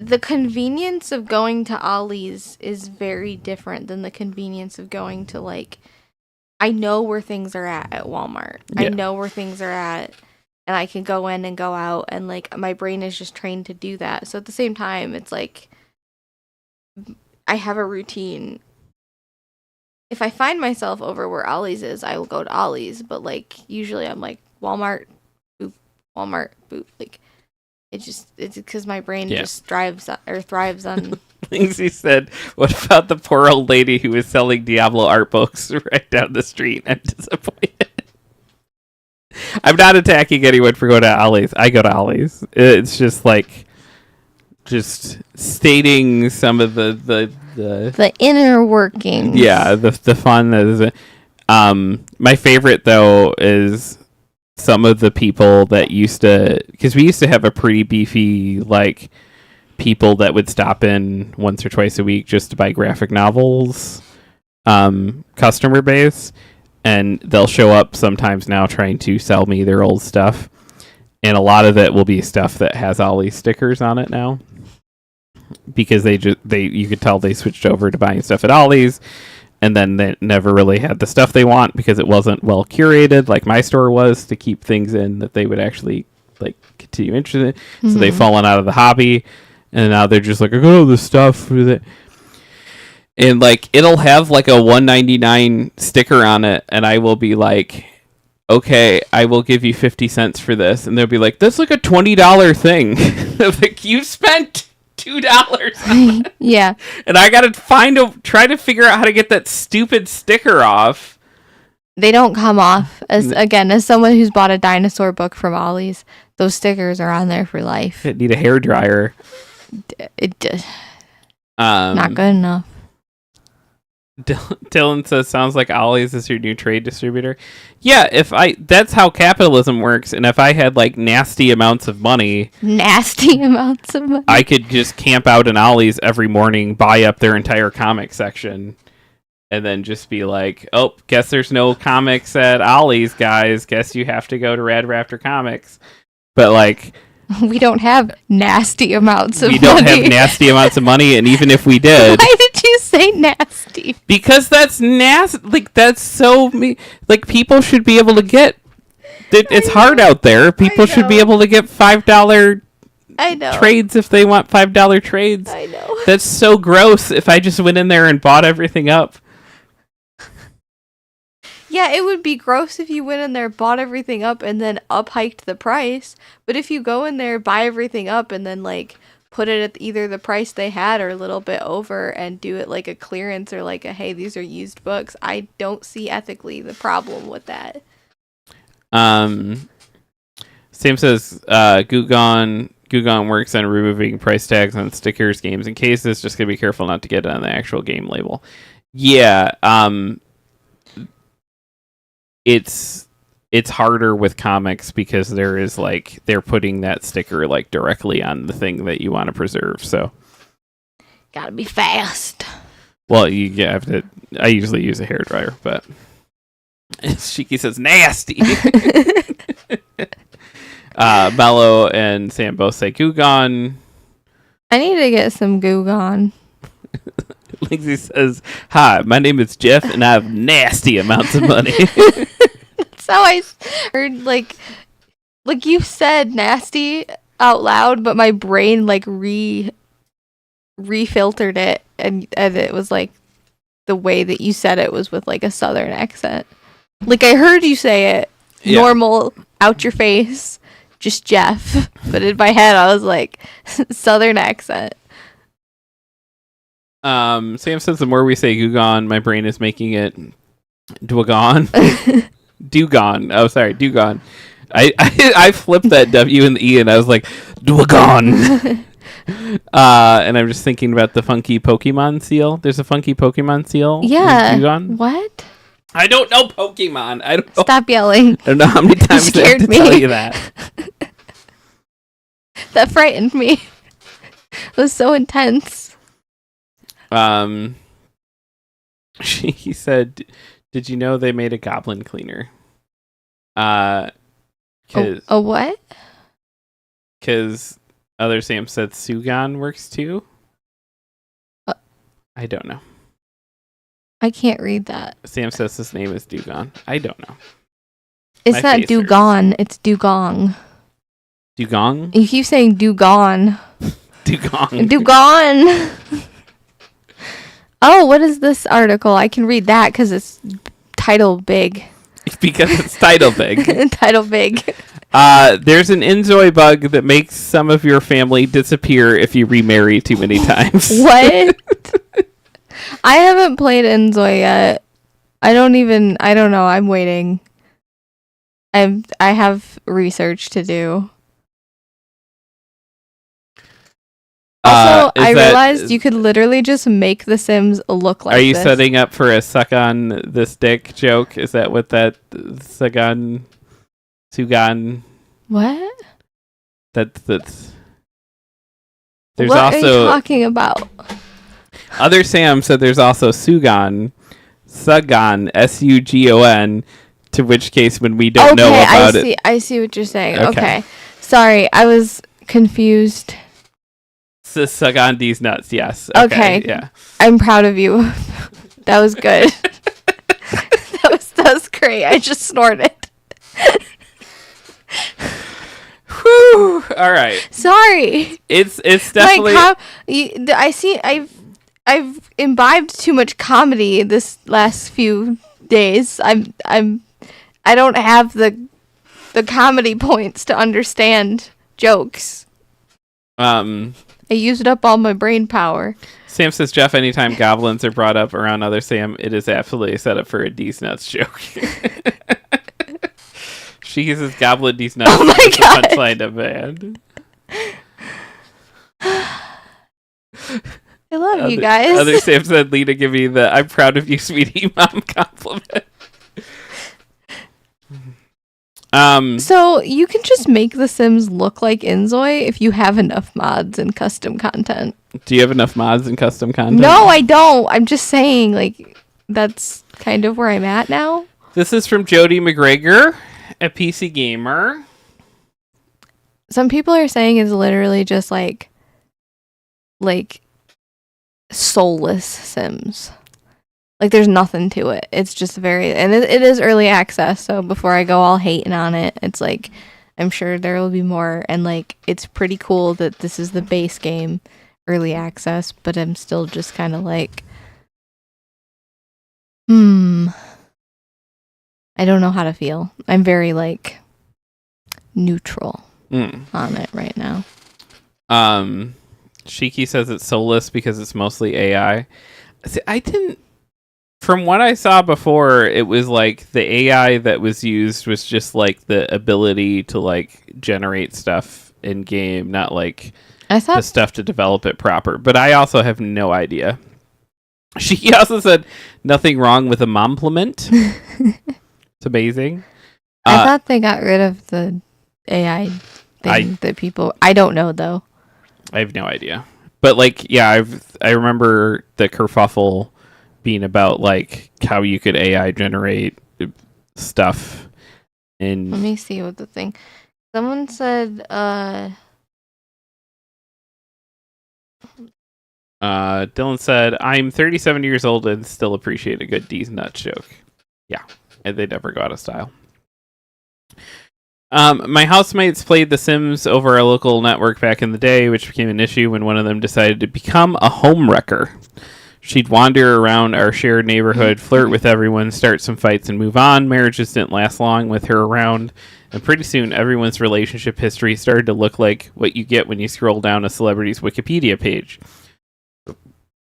B: The convenience of going to Ollie's is very different than the convenience of going to like, I know where things are at Walmart. Yeah. I know where things are at, and I can go in and go out, and like my brain is just trained to do that. So at the same time, it's like I have a routine. If I find myself over where Ollie's is, I will go to Ollie's. But like usually, I'm like Walmart, boop, Walmart, boop, like. It's because my brain just thrives on.
A: Lindsay said, "What about the poor old lady who was selling Diablo art books right down the street?" I'm disappointed. I'm not attacking anyone for going to Ollie's. I go to Ollie's. It's just like, just stating some of the
B: inner workings.
A: Yeah, the fun that is. My favorite though is. Some of the people that used to, because we used to have a pretty beefy, like, people that would stop in once or twice a week just to buy graphic novels, customer base, and they'll show up sometimes now trying to sell me their old stuff, and a lot of it will be stuff that has Ollie stickers on it now, because you could tell they switched over to buying stuff at Ollie's. And then they never really had the stuff they want because it wasn't well curated like my store was to keep things in that they would actually like continue interested in. Mm-hmm. So they've fallen out of the hobby, and now they're just like, oh, the stuff with it. And like it'll have like a $1.99 sticker on it, and I will be like, okay, I will give you 50 cents for this, and they'll be like, that's like a $20 thing. Like you spent $2
B: yeah,
A: and I gotta try to figure out how to get that stupid sticker off.
B: They don't come off. As someone who's bought a dinosaur book from Ollie's, those stickers are on there for life.
A: It need a hair dryer.
B: Not good enough.
A: Dylan says, sounds like Ollie's is your new trade distributor. Yeah, that's how capitalism works, and if I had like nasty amounts of money, I could just camp out in Ollie's every morning, buy up their entire comic section, and then just be like, oh, guess there's no comics at Ollie's, guys. Guess you have to go to Rad Raptor Comics. But like,
B: we don't have nasty amounts of money.
A: We don't have nasty amounts of money, and even if we did...
B: Why did you say nasty?
A: Because that's nasty. Like, that's so... Like, people should be able to get... It's hard out there. People should be able to get $5 trades if they want $5 trades.
B: I know.
A: That's so gross if I just went in there and bought everything up.
B: Yeah, it would be gross if you went in there, bought everything up, and then up-hiked the price. But if you go in there, buy everything up, and then, like, put it at either the price they had or a little bit over and do it like a clearance or like a, hey, these are used books, I don't see ethically the problem with that.
A: Sam says, Gugon works on removing price tags on stickers, games, and cases. Just gotta be careful not to get it on the actual game label. Yeah, it's harder with comics because there is like they're putting that sticker like directly on the thing that you want to preserve. So
B: gotta be fast.
A: Well, you have to. I usually use a hairdryer, but Shiki says nasty. Mello and Sam both say Gugon.
B: I need to get some Gugon.
A: Lindsay says, hi, my name is Jeff, and I have nasty amounts of money.
B: That's how I heard, like you said nasty out loud, but my brain, like, refiltered it, and it was, like, the way that you said it was with, like, a southern accent. Like, I heard you say it normal, out your face, just Jeff, but in my head, I was like, southern accent.
A: Sam says the more we say Gugon, my brain is making it Dwagon. Dugon. Oh, sorry, Dugon. I flipped that W and the E and I was like, Dwagon. And I'm just thinking about the funky Pokemon seal. There's a funky Pokemon seal.
B: Yeah.
A: Dugon.
B: What?
A: I don't know Pokemon. I don't know.
B: Stop yelling.
A: I don't know how many times I have
B: scared
A: to
B: me.
A: tell you that.
B: That frightened me. It was so intense.
A: He said, "Did you know they made a goblin cleaner?"
B: A what?
A: Because other Sam said Sugan works too. I don't know.
B: I can't read that.
A: Sam says his name is Dugon. I don't know.
B: It's
A: My
B: not
A: face hurts.
B: Dugon. It's Dugong.
A: Dugong?
B: You keep saying Dugon.
A: Dugong.
B: Dugon. Oh, what is this article? I can read that because it's title big.
A: Because it's title big.
B: Title big.
A: There's an Inzoi bug that makes some of your family disappear if you remarry too many times.
B: What? I haven't played Inzoi yet. I don't know. I'm waiting. I have research to do. Also, I realized you could literally just make The Sims look like this.
A: Are you setting up for a suck on this dick joke? Is that what that Sugan?
B: What?
A: That's. There's
B: what
A: also
B: are you talking about?
A: Other Sam said there's also Sugon, Sugon, to which case when we don't know about it.
B: I see what you're saying. Okay. Sorry, I was confused.
A: Sugon these nuts, yes.
B: Okay.
A: Yeah.
B: I'm proud of you. That was good. that was great. I just snorted.
A: Whew. All right.
B: Sorry.
A: It's definitely.
B: I've imbibed too much comedy this last few days. I don't have the comedy points to understand jokes. I used up all my brain power.
A: Sam says, Jeff, anytime goblins are brought up around other Sam, it is absolutely set up for a D's nuts joke. She uses goblin D's nuts
B: as a
A: punchline of band.
B: I love you guys.
A: Other Sam said, Lena, give me the I'm proud of you, sweetie mom compliment.
B: So you can just make The Sims look like Inzoi if you have enough mods and custom content.
A: Do you have enough mods and custom content?
B: No, I don't. I'm just saying, like, that's kind of where I'm at now.
A: This is from Jody McGregor, a PC gamer.
B: Some people are saying it's literally just like soulless Sims. Like, there's nothing to it. It's just and it is early access, so before I go all hating on it, it's like, I'm sure there will be more, and like, it's pretty cool that this is the base game, early access, but I'm still just kind of like, I don't know how to feel. I'm very, like, neutral on it right now.
A: Shiki says it's soulless because it's mostly AI. See, from what I saw before, it was like the AI that was used was just like the ability to like generate stuff in game, not like the stuff to develop it proper. But I also have no idea. She also said nothing wrong with a momplement. It's amazing.
B: I thought they got rid of the AI thing that people. I don't know though.
A: I have no idea. But like, yeah, I remember the kerfuffle being about like how you could AI generate stuff. And
B: let me see what the thing. Someone said.
A: Dylan said, "I'm 37 years old and still appreciate a good D's nut joke." Yeah, and they never go out of style. My housemates played The Sims over our local network back in the day, which became an issue when one of them decided to become a home wrecker. She'd wander around our shared neighborhood, flirt with everyone, start some fights, and move on. Marriages didn't last long with her around, and pretty soon everyone's relationship history started to look like what you get when you scroll down a celebrity's Wikipedia page.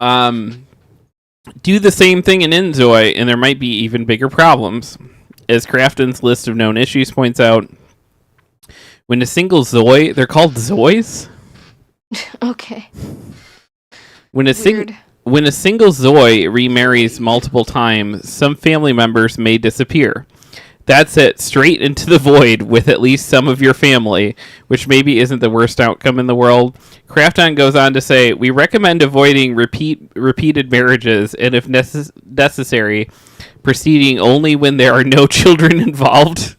A: Do the same thing in Inzoi, and there might be even bigger problems. As Crafton's list of known issues points out, when a single Zoi, they're called Zois?
B: Okay.
A: When When a single Zoi remarries multiple times, some family members may disappear. That's it, straight into the void with at least some of your family, which maybe isn't the worst outcome in the world. Crafton goes on to say, we recommend avoiding repeated marriages and, if necessary, proceeding only when there are no children involved.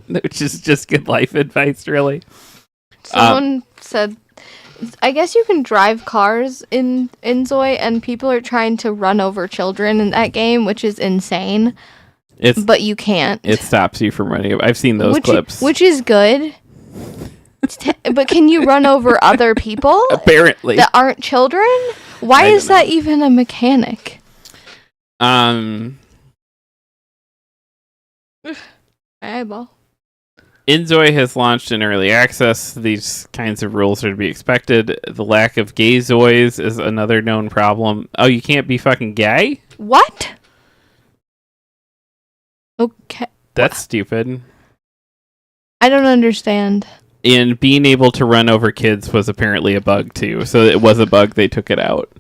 A: Which is just good life advice, really.
B: Someone said, I guess you can drive cars in Inzoi, and people are trying to run over children in that game, which is insane. But you can't.
A: It stops you from running. I've seen those clips.
B: Which is good. But can you run over other people?
A: Apparently.
B: That aren't children? Why is that even a mechanic? Eyeball.
A: Inzoi has launched in early access. These kinds of rules are to be expected. The lack of gay Zois is another known problem. Oh, you can't be fucking gay?
B: What? Okay.
A: That's stupid.
B: I don't understand.
A: And being able to run over kids was apparently a bug too. So it was a bug, they took it out.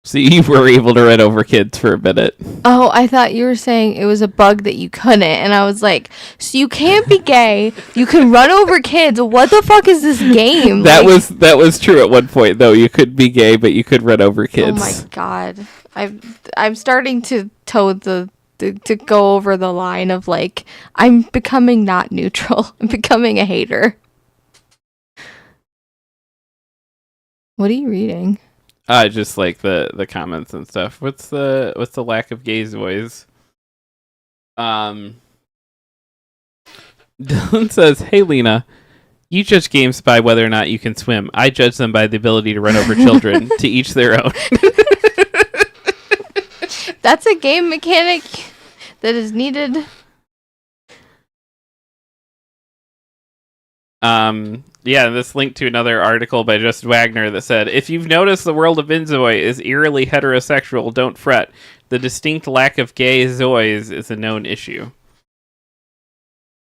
A: So you were able to run over kids for a minute.
B: Oh, I thought you were saying it was a bug that you couldn't. And I was like, so you can't be gay. You can run over kids. What the fuck is this game?
A: That was true at one point, though. You could be gay, but you could run over kids.
B: Oh my god. I'm starting to toe to go over the line of, like, I'm becoming not neutral. I'm becoming a hater. What are you reading?
A: Just like the comments and stuff. What's the lack of gay Zois? Dylan says, "Hey Lena, you judge games by whether or not you can swim. I judge them by the ability to run over children. To each their own."
B: That's a game mechanic that is needed.
A: Yeah, this linked to another article by Just Wagner that said, if you've noticed the world of Inzoi is eerily heterosexual, don't fret. The distinct lack of gay Zois is a known issue.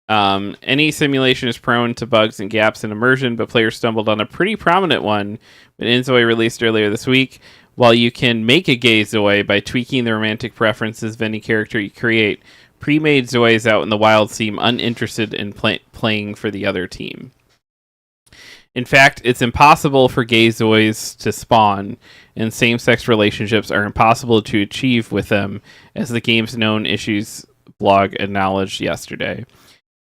A: Any simulation is prone to bugs and gaps in immersion, but players stumbled on a pretty prominent one when Inzoi released earlier this week. While you can make a gay Zoi by tweaking the romantic preferences of any character you create, pre-made Zois out in the wild seem uninterested in playing for the other team. In fact, it's impossible for gay Zois to spawn, and same-sex relationships are impossible to achieve with them, as the game's known issues blog acknowledged yesterday.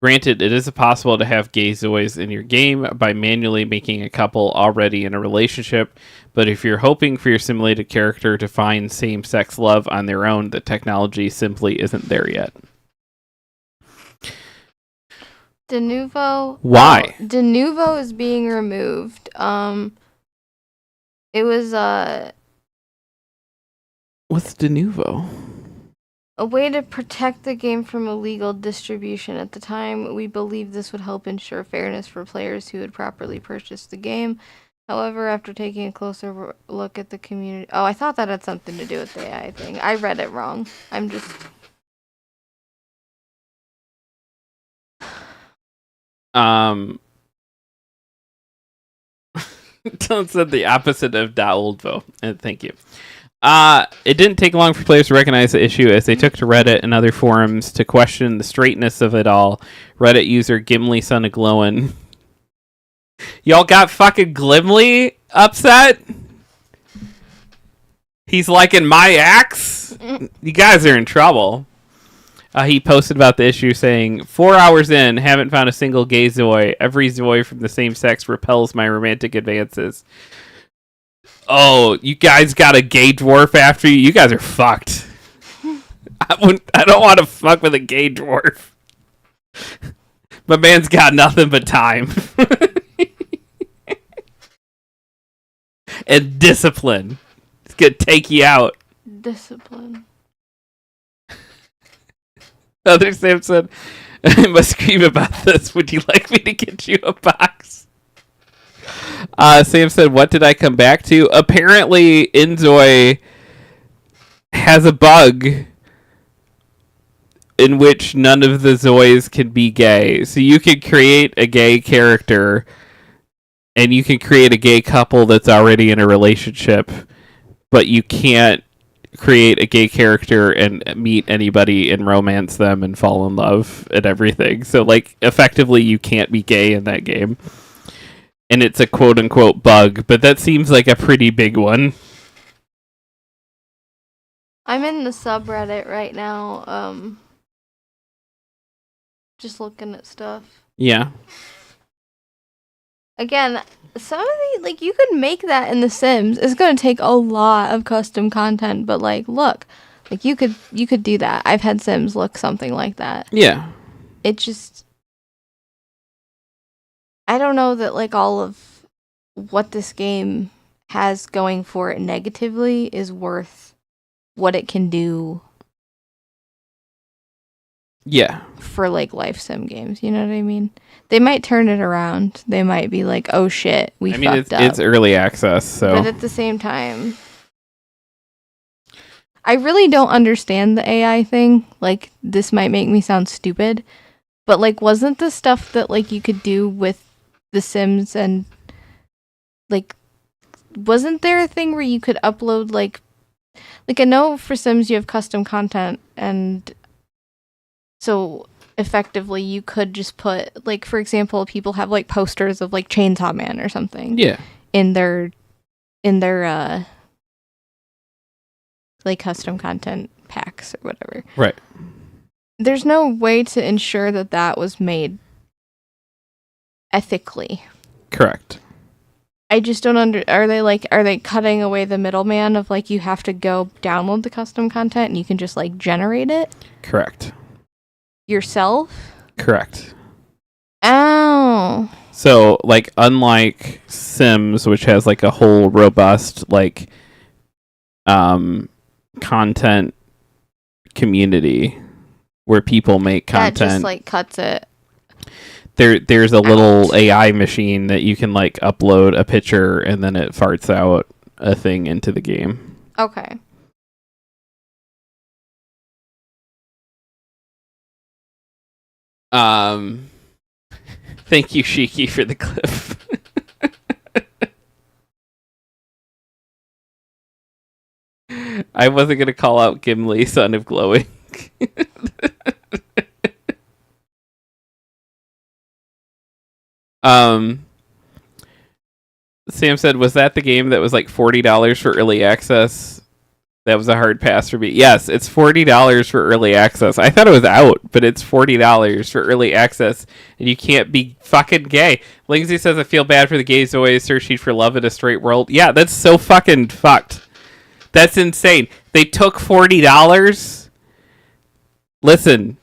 A: Granted, it is possible to have gay Zois in your game by manually making a couple already in a relationship, but if you're hoping for your simulated character to find same-sex love on their own, the technology simply isn't there yet.
B: Denuvo.
A: Why?
B: Denuvo is being removed. It was
A: What's Denuvo?
B: a way to protect the game from illegal distribution. At the time, we believed this would help ensure fairness for players who had properly purchased the game. However, after taking a closer look at the community... Oh, I thought that had something to do with the AI thing. I read it wrong. I'm just...
A: Don't said the opposite of da oldvo. Thank you. It didn't take long for players to recognize the issue as they took to Reddit and other forums to question the straightness of it all. Reddit user Gimli Son of Glowin. Y'all got fucking Glimly upset? He's liking my axe? You guys are in trouble. He posted about the issue saying, 4 hours in, haven't found a single gay Zoi. Every Zoi from the same sex repels my romantic advances. Oh, you guys got a gay dwarf after you? You guys are fucked. I don't want to fuck with a gay dwarf. My man's got nothing but time. And discipline. It's going to take you out.
B: Discipline.
A: Other Sam said, I must scream about this. Would you like me to get you a box? Sam said, what did I come back to? Apparently, Inzoi has a bug in which none of the Zois can be gay. So you can create a gay character, and you can create a gay couple that's already in a relationship, but you can't create a gay character and meet anybody and romance them and fall in love and everything. So like effectively you can't be gay in that game. And it's a quote unquote bug, but that seems like a pretty big one.
B: I'm in the subreddit right now, just looking at stuff.
A: Yeah.
B: Again, some of the, like, you could make that in The Sims. It's going to take a lot of custom content, but, like, look. Like, you could do that. I've had Sims look something like that.
A: Yeah.
B: It just... I don't know that, like, all of what this game has going for it negatively is worth what it can do.
A: Yeah.
B: For, like, life sim games, you know what I mean? They might turn it around. They might be like, oh shit, we fucked up.
A: It's early access, so...
B: But at the same time, I really don't understand the AI thing. Like, this might make me sound stupid, but, like, wasn't the stuff that, like, you could do with The Sims and, like, wasn't there a thing where you could upload, like, I know for Sims you have custom content, and so effectively you could just put, like, for example, people have, like, posters of, like, Chainsaw Man or something.
A: Yeah.
B: In their like custom content packs or whatever.
A: Right.
B: There's no way to ensure that that was made ethically.
A: Correct.
B: I just don't are they cutting away the middleman of, like, you have to go download the custom content and you can just, like, generate it
A: Correct.
B: yourself?
A: Correct.
B: Oh.
A: So, like, unlike Sims, which has, like, a whole robust, like, content community where people make content.
B: That just, like, cuts it.
A: There's a little AI machine that you can, like, upload a picture and then it farts out a thing into the game.
B: Okay.
A: Thank you, Shiki, for the clip. I wasn't gonna call out Gimli, son of glowing. Sam said, was that the game that was like $40 for early access? That was a hard pass for me. Yes, it's $40 for early access. I thought it was out, but it's $40 for early access, and you can't be fucking gay. Lindsay says, I feel bad for the gays always searching for love in a straight world. Yeah, that's so fucking fucked. That's insane. They took $40. Listen.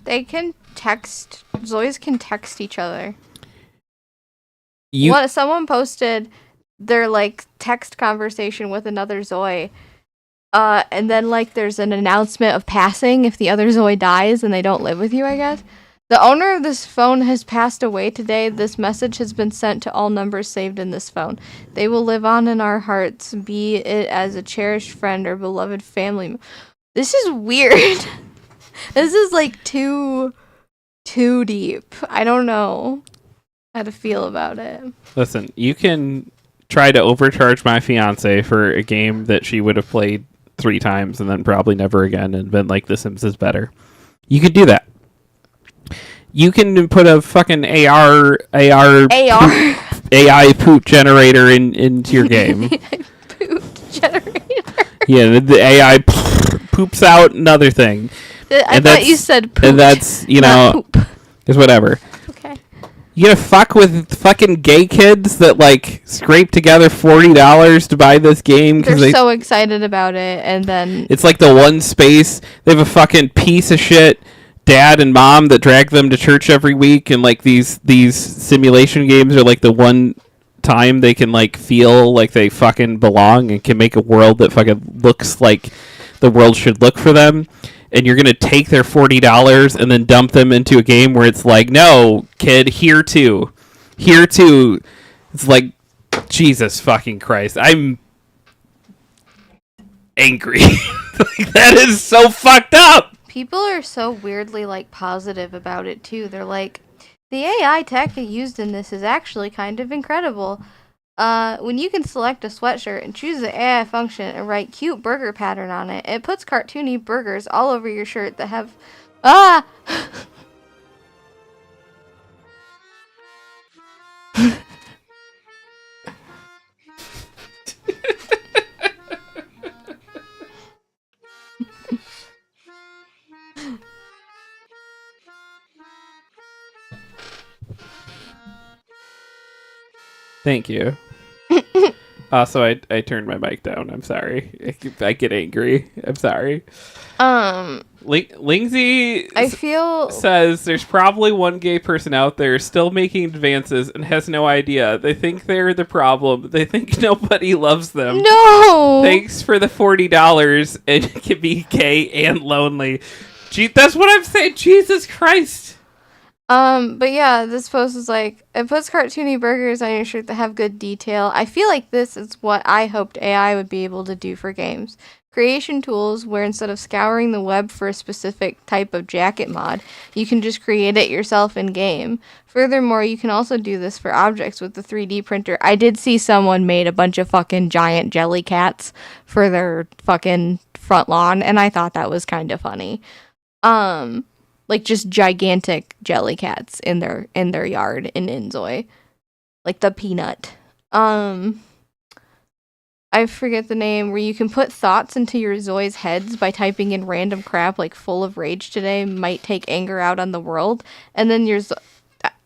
B: They can text. Zoys can text each other. Someone posted their, like, text conversation with another Zoe. And then, like, there's an announcement of passing if the other Zoe dies and they don't live with you, I guess. The owner of this phone has passed away today. This message has been sent to all numbers saved in this phone. They will live on in our hearts, be it as a cherished friend or beloved family. This is weird. This is, like, too deep. I don't know how to feel about it.
A: Listen, you can try to overcharge my fiance for a game that she would have played 3 times and then probably never again and been like, The Sims is better. You could do that. You can put a fucking AI poop generator into your game.
B: Poop generator.
A: Yeah, the AI poops out another thing.
B: I thought you said poop.
A: And that's, you know, is whatever.
B: Okay.
A: You gonna fuck with fucking gay kids that, like, scrape together $40 to buy this game
B: because they're so excited about it, and then
A: it's like the one space. They have a fucking piece of shit dad and mom that drag them to church every week, and, like, these simulation games are like the one time they can, like, feel like they fucking belong and can make a world that fucking looks like the world should look for them. And you're gonna take their $40 and then dump them into a game where it's like, no, kid, here too. It's like, Jesus fucking Christ, I'm angry. Like, that is so fucked up.
B: People are so weirdly, like, positive about it too. They're like, the AI tech used in this is actually kind of incredible. When you can select a sweatshirt and choose the AI function and write cute burger pattern on it, it puts cartoony burgers all over your shirt that have ah.
A: Thank you. Also, I turned my mic down. I'm sorry. I get angry. I'm sorry. Lindsay
B: I feel
A: says there's probably one gay person out there still making advances and has no idea. They think they're the problem. They think nobody loves them.
B: no.
A: Thanks for the $40 and it can be gay and lonely. Gee, that's what I'm saying. Jesus Christ.
B: But yeah, this post is like, it puts cartoony burgers on your shirt that have good detail. I feel like this is what I hoped AI would be able to do for games. Creation tools where instead of scouring the web for a specific type of jacket mod, you can just create it yourself in game. Furthermore, you can also do this for objects with the 3D printer. I did see someone made a bunch of fucking giant jelly cats for their fucking front lawn, and I thought that was kind of funny. Like just gigantic jelly cats in their yard in Inzoi. Like the peanut. I forget the name, where you can put thoughts into your Zoi's heads by typing in random crap like full of rage today, might take anger out on the world, and then your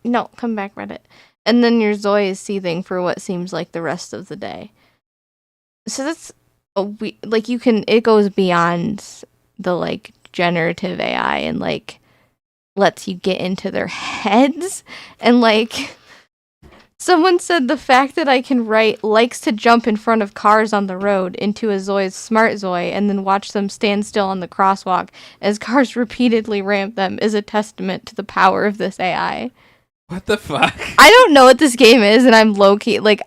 B: no, come back, Reddit. And then your Zoi is seething for what seems like the rest of the day. So that's like you can, it goes beyond the like generative AI and like lets you get into their heads. And like someone said the fact that I can write likes to jump in front of cars on the road into a Zoi's smart Zoi and then watch them stand still on the crosswalk as cars repeatedly ramp them is a testament to the power of this AI.
A: What the fuck?
B: I don't know what this game is, and I'm low-key like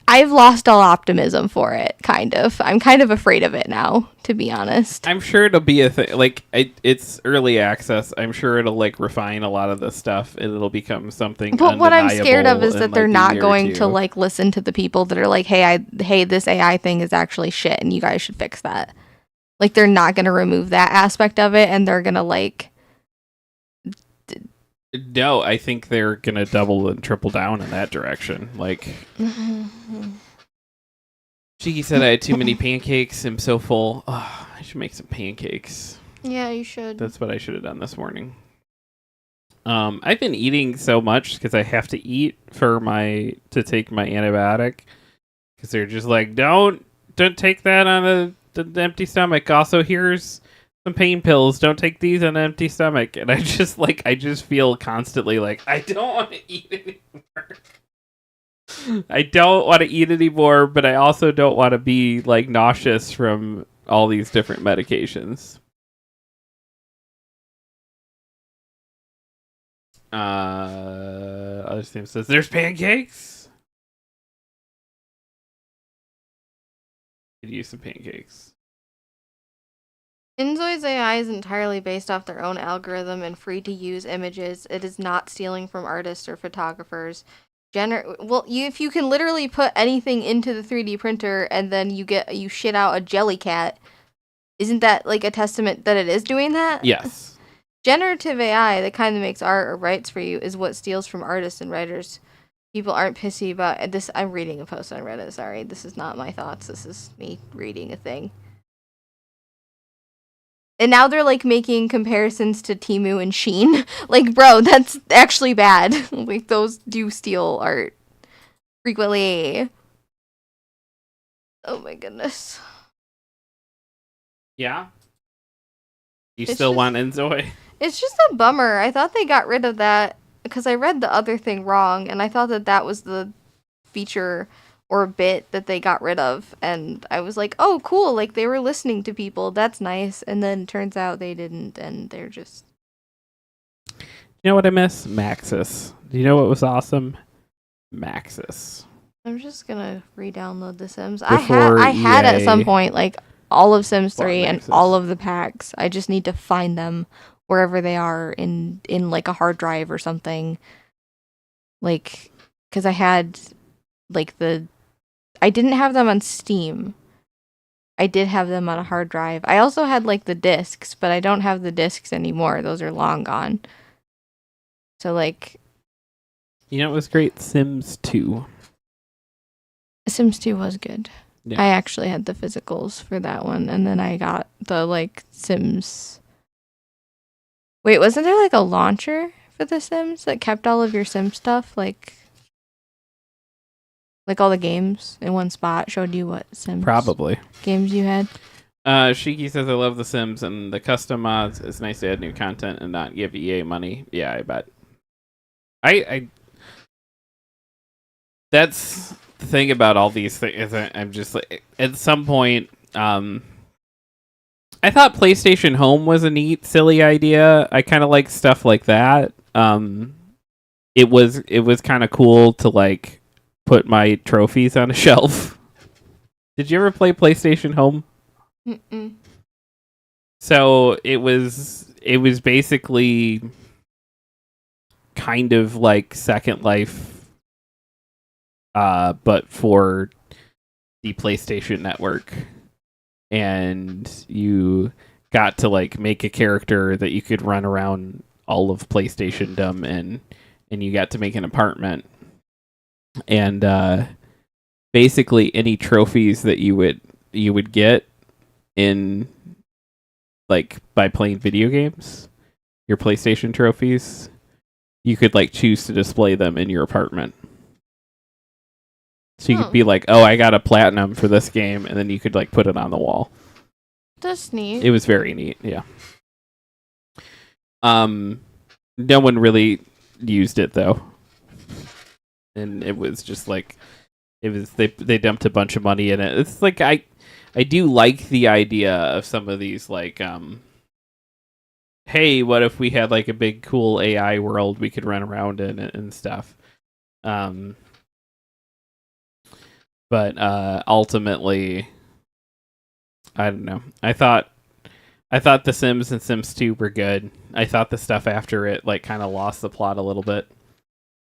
B: I've lost all optimism for it, kind of. I'm kind of afraid of it now, to be honest.
A: I'm sure it'll be a thing. Like, it's early access. I'm sure it'll, like, refine a lot of the stuff, and it'll become something
B: But what I'm scared of is that they're
A: like,
B: not going to, like, listen to the people that are like, hey, this AI thing is actually shit, and you guys should fix that. Like, they're not going to remove that aspect of it, and they're going to, like...
A: No, I think they're going to double and triple down in that direction. Like... Cheeky said I had too many pancakes. I'm so full. Oh, I should make some pancakes.
B: Yeah, you should.
A: That's what I should have done this morning. I've been eating so much because I have to eat to take my antibiotic. Because they're just like, don't take that on an empty stomach. Also, here's some pain pills. Don't take these on an empty stomach. And I just feel constantly like, I don't want to eat anymore. I don't want to eat anymore, but I also don't want to be like nauseous from all these different medications. Other team says there's pancakes. Could use some pancakes.
B: Inzoi's AI is entirely based off their own algorithm and free to use images. It is not stealing from artists or photographers. If you can literally put anything into the 3D printer and then you shit out a jelly cat, isn't that like a testament that it is doing that?
A: Yes.
B: Generative AI that kind of makes art or writes for you is what steals from artists and writers. People aren't pissy about this. I'm reading a post on Reddit. Sorry, this is not my thoughts. This is me reading a thing. And now they're, like, making comparisons to Temu and Shein. Like, bro, that's actually bad. Like, those do steal art frequently. Oh, my goodness.
A: Yeah? You still want Inzoi?
B: It's just a bummer. I thought they got rid of that because I read the other thing wrong, and I thought that was the feature or bit that they got rid of, and I was like, oh, cool, like, they were listening to people, that's nice, and then it turns out they didn't, and they're just...
A: You know what I miss? Maxis. Do you know what was awesome? Maxis.
B: I'm just gonna re-download The Sims.
A: Before
B: I had at
A: EA
B: some point, like, all of Sims 3
A: bought
B: and
A: Maxis.
B: all of the packs. I just need to find them wherever they are in like, a hard drive or something. Like, because I had... like I didn't have them on Steam. I did have them on a hard drive. I also had like the discs, but I don't have the discs anymore. Those are long gone. So like,
A: You know, it was great. Sims 2.
B: Sims 2 was good.
A: Yeah.
B: I actually had the physicals for that one, and then I got the like Sims. Wait, wasn't there like a launcher for the Sims that kept all of your Sim stuff, like all the games in one spot, showed you what Sims
A: Probably.
B: games you had?
A: Shiki says, I love The Sims and the custom mods. It's nice to add new content and not give EA money. Yeah, I bet. I that's the thing about all these things. I'm just like, at some point, I thought PlayStation Home was a neat, silly idea. I kind of like stuff like that. It was kind of cool to like put my trophies on a shelf. Did you ever play PlayStation Home?
B: Mm-mm.
A: So it was basically kind of like Second Life, but for the PlayStation Network, and you got to like make a character that you could run around all of PlayStation-dom and you got to make an apartment, and basically any trophies that you would get in like by playing video games, your PlayStation trophies, you could like choose to display them in your apartment. So you could be like, oh, I got a platinum for this game, and then you could like put it on the wall.
B: That's neat.
A: It was very neat, yeah. No one really used it though. And it was just like they dumped a bunch of money in it. It's like I do like the idea of some of these like hey, what if we had like a big cool AI world we could run around in and stuff. But ultimately I don't know. I thought The Sims and Sims 2 were good. I thought the stuff after it like kind of lost the plot a little bit.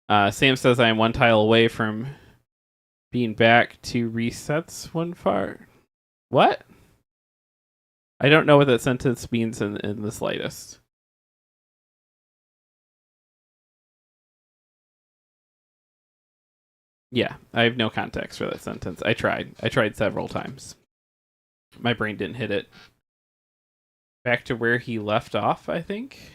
A: Sam says I am one tile away from being back to resets one far. What? I don't know what that sentence means in the slightest. Yeah, I have no context for that sentence. I tried several times. My brain didn't hit it. Back to where he left off, I think.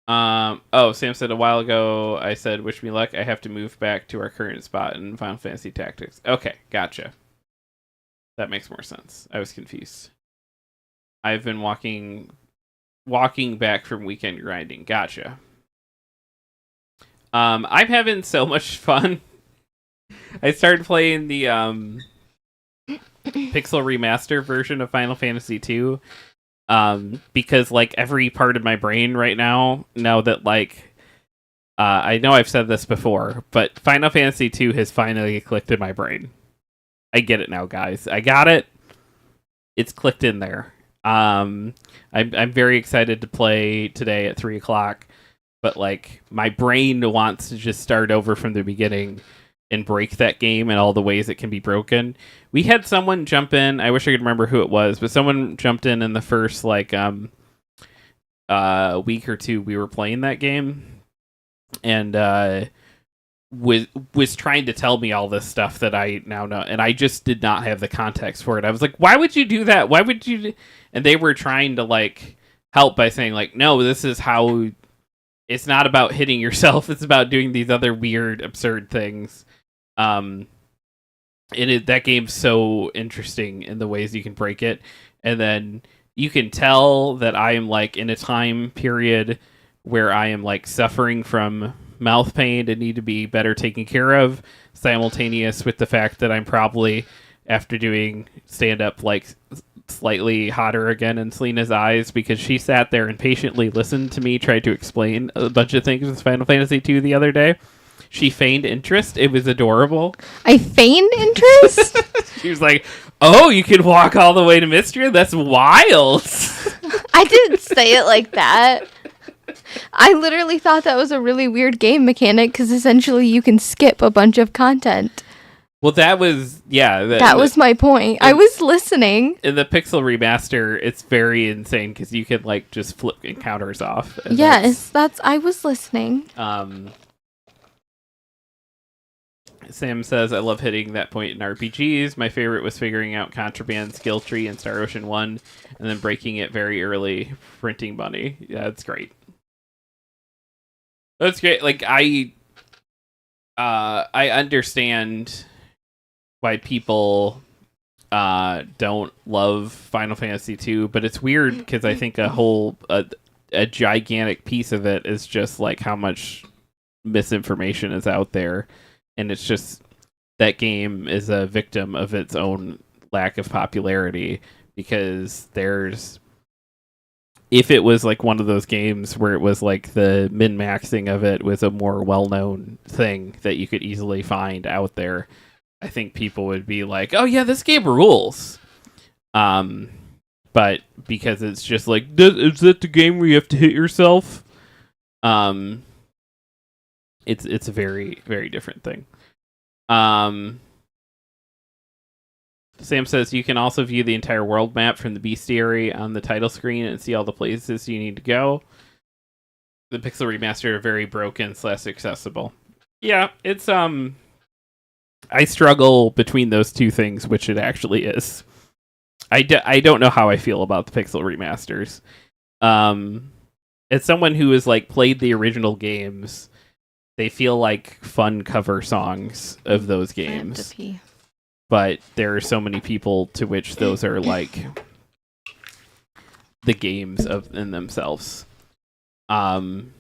A: Sam said a while ago, I said, wish me luck. I have to move back to our current spot in Final Fantasy Tactics. Okay, gotcha. That makes more sense. I was confused. I've been walking back from weekend grinding. Gotcha. I'm having so much fun. I started playing the Pixel Remaster version of Final Fantasy 2. Because like every part of my brain right now that like I know I've said this before, but Final Fantasy 2 has finally clicked in my brain. I get it now, guys. I got it. It's clicked in there. I'm very excited to play today at 3:00, but like my brain wants to just start over from the beginning and break that game and all the ways it can be broken. We had someone jump in. I wish I could remember who it was, but someone jumped in the first like week or two we were playing that game, and was trying to tell me all this stuff that I now know, and I just did not have the context for it. I was like, "Why would you do that? Why would you?" And they were trying to like help by saying like, "No, this is how. It's not about hitting yourself. It's about doing these other weird, absurd things." That game's so interesting in the ways you can break it, and then you can tell that I am like in a time period where I am like suffering from mouth pain and need to be better taken care of, simultaneous with the fact that I'm probably, after doing stand up, like slightly hotter again in Selena's eyes because she sat there and patiently listened to me try to explain a bunch of things with Final Fantasy 2 the other day. She feigned interest. It was adorable.
B: I feigned interest?
A: She was like, "Oh, you can walk all the way to Mystria? That's wild."
B: I didn't say it like that. I literally thought that was a really weird game mechanic because essentially you can skip a bunch of content.
A: Well, that was
B: That was my point. I was listening.
A: In the Pixel remaster, it's very insane because you can like just flip encounters off.
B: Yes, that's I was listening.
A: Sam says, I love hitting that point in RPGs. My favorite was figuring out Contraband skill tree in Star Ocean 1 and then breaking it very early, printing money. Yeah, that's great. That's great. Like, I understand why people don't love Final Fantasy 2, but it's weird because I think a gigantic piece of it is just like how much misinformation is out there. And it's just that game is a victim of its own lack of popularity because if it was like one of those games where it was like the min-maxing of it was a more well-known thing that you could easily find out there, I think people would be like, oh yeah, this game rules. But because it's just like, is that the game where you have to hit yourself? It's a very, very different thing. Sam says you can also view the entire world map from the bestiary on the title screen and see all the places you need to go. The Pixel Remastered are very broken / accessible. Yeah, it's I struggle between those two things, which it actually is. I don't know how I feel about the Pixel Remasters. As someone who has like played the original games, they feel like fun cover songs of those games.
B: I have to pee.
A: But there are so many people to which those are like the games in themselves. Sam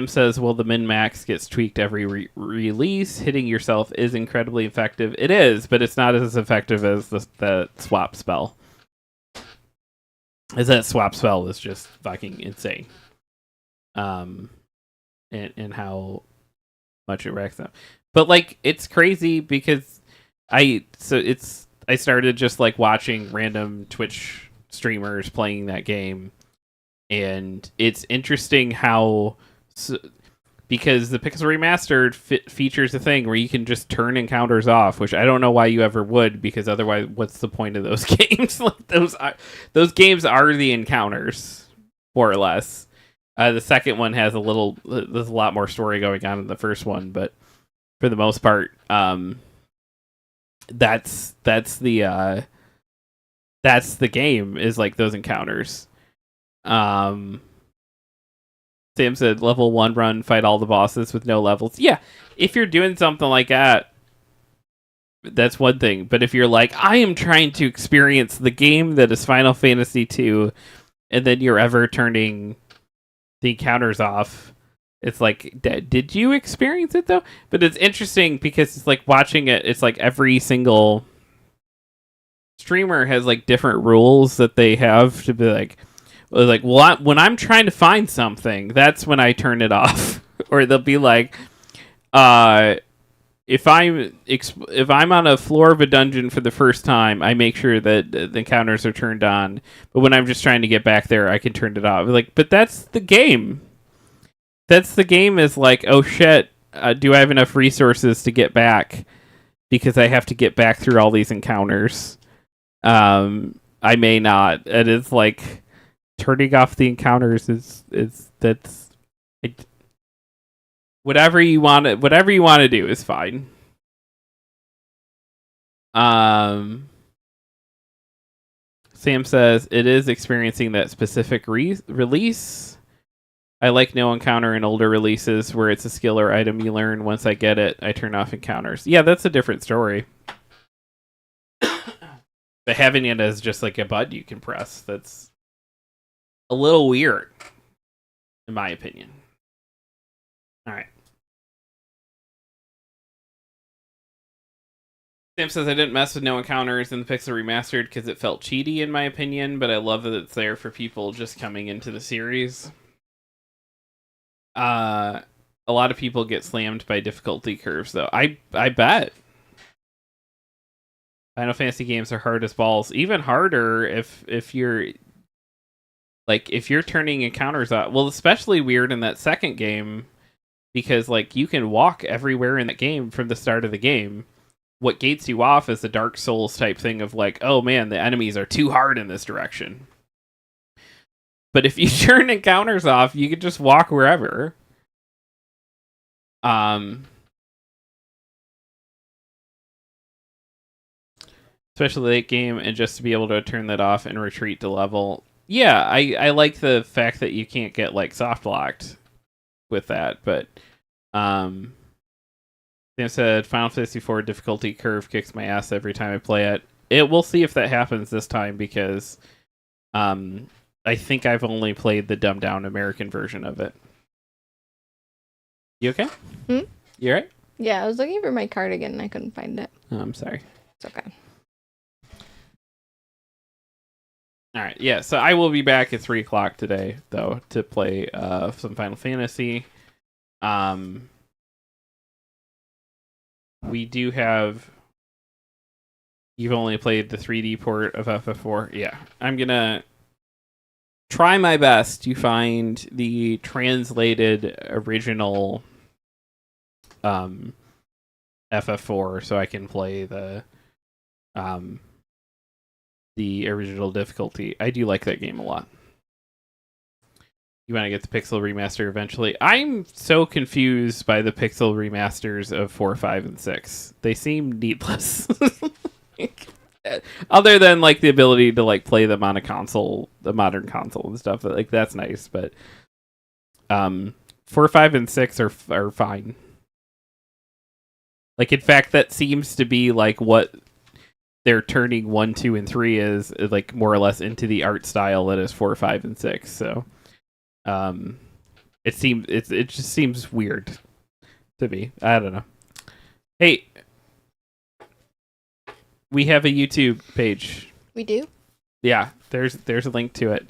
A: says, well, the min-max gets tweaked every release. Hitting yourself is incredibly effective. It is, but it's not as effective as the swap spell. As that swap spell is just fucking insane. And how much it racks up. But like, it's crazy because I started just like watching random Twitch streamers playing that game, and it's interesting how because the Pixel Remastered features a thing where you can just turn encounters off, which I don't know why you ever would, because otherwise, what's the point of those games? Like those games are the encounters, more or less. The second one has there's a lot more story going on in the first one, but for the most part, that's the game, is like those encounters. Sam said level 1 run, fight all the bosses with no levels. Yeah, if you're doing something like that, that's one thing. But if you're like, I am trying to experience the game that is Final Fantasy 2, and then you're ever turning the encounters off, it's like, did you experience it though? But it's interesting because it's like watching it, it's like every single streamer has like different rules that they have to be like, well, when I'm trying to find something, that's when I turn it off. Or they'll be like, if I'm on a floor of a dungeon for the first time, I make sure that the encounters are turned on. But when I'm just trying to get back there, I can turn it off. Like, but that's the game. That's the game. Is like, oh shit, do I have enough resources to get back? Because I have to get back through all these encounters. I may not. And it's like, turning off the encounters whatever you want to do is fine. Sam says it is experiencing that specific release. I like no encounter in older releases where it's a skill or item you learn. Once I get it, I turn off encounters. Yeah, that's a different story. But having it as just like a button you can press, that's a little weird, in my opinion. All right. Sam says, I didn't mess with no encounters in the Pixel Remastered because it felt cheaty, in my opinion, but I love that it's there for people just coming into the series. A lot of people get slammed by difficulty curves, though. I bet. Final Fantasy games are hard as balls. Even harder if you're Like, if you're turning encounters off, well, especially weird in that second game, because, like, you can walk everywhere in that game from the start of the game. What gates you off is the Dark Souls type thing of, like, oh man, the enemies are too hard in this direction. But if you turn encounters off, you can just walk wherever. Especially late game, and just to be able to turn that off and retreat to level. Yeah, I like the fact that you can't get like soft locked with that, but Sam said Final Fantasy IV difficulty curve kicks my ass every time I play it. We'll see if that happens this time, because I think I've only played the dumbed down American version of it. You okay? You alright?
B: Yeah, I was looking for my cardigan and I couldn't find it.
A: Oh, I'm sorry.
B: It's okay.
A: Alright, yeah, so I will be back at 3 o'clock today, though, to play some Final Fantasy. We do have... You've only played the 3D port of FF4? Yeah. I'm gonna try my best to find the translated original FF4 so I can play the original difficulty. I do like that game a lot. You want to get the Pixel remaster eventually? I'm so confused by the Pixel remasters of 4, 5, and 6. They seem needless. Other than like the ability to like play them on a console, the modern console and stuff, like that's nice, but 4, 5, and 6 are fine. Like, in fact, that seems to be like what they're turning 1, 2, and 3 is like more or less into the art style that is 4, 5, and 6. So it just seems weird to me. I don't know. Hey, we have a YouTube page.
B: We do?
A: Yeah, there's a link to it.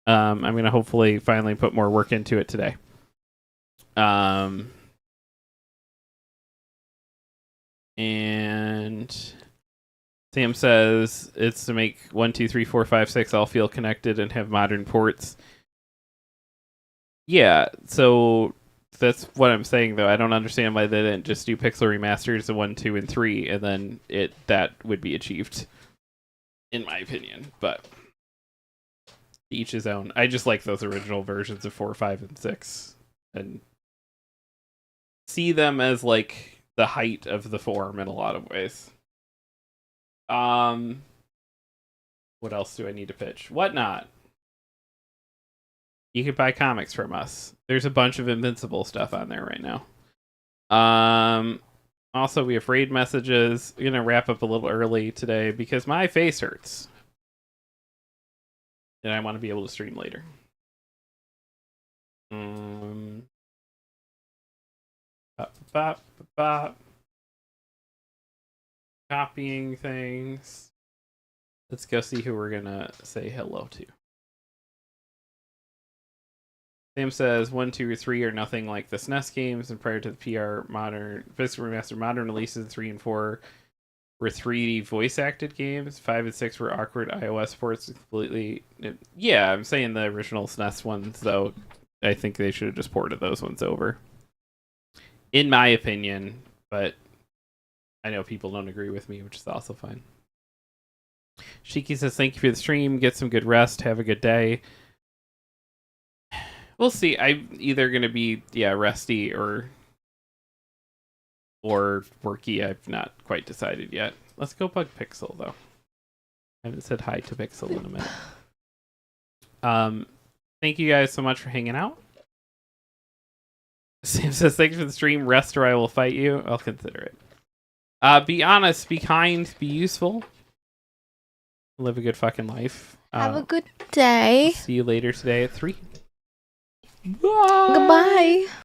A: I'm gonna hopefully finally put more work into it today. And Sam says it's to make 1, 2, 3, 4, 5, 6 all feel connected and have modern ports. Yeah, so that's what I'm saying, though. I don't understand why they didn't just do pixel remasters of 1, 2, and 3, and then that would be achieved, in my opinion. But each his own. I just like those original versions of 4, 5, and 6, and see them as like the height of the form in a lot of ways. What else do I need to pitch? Whatnot. You can buy comics from us. There's a bunch of Invincible stuff on there right now. Also, we have raid messages. We're gonna wrap up a little early today because my face hurts, and I want to be able to stream later. Copying things. Let's go see who we're gonna say hello to. Sam says 1, 2, or 3 are nothing like the SNES games, and prior to the PR modern physical remaster modern releases, 3 and 4 were 3D voice acted games. 5 and 6 were awkward iOS ports completely. Yeah, I'm saying the original SNES ones, though. I think they should have just ported those ones over, in my opinion. But I know people don't agree with me, which is also fine. Shiki says, thank you for the stream. Get some good rest. Have a good day. We'll see. I'm either going to be, resty or worky. I've not quite decided yet. Let's go bug Pixel, though. I haven't said hi to Pixel in a minute. Thank you guys so much for hanging out. Sam says, thanks for the stream. Rest or I will fight you. I'll consider it. Be honest, be kind, be useful. Live a good fucking life.
B: Have a good day.
A: See you later today at 3.
B: Bye. Goodbye.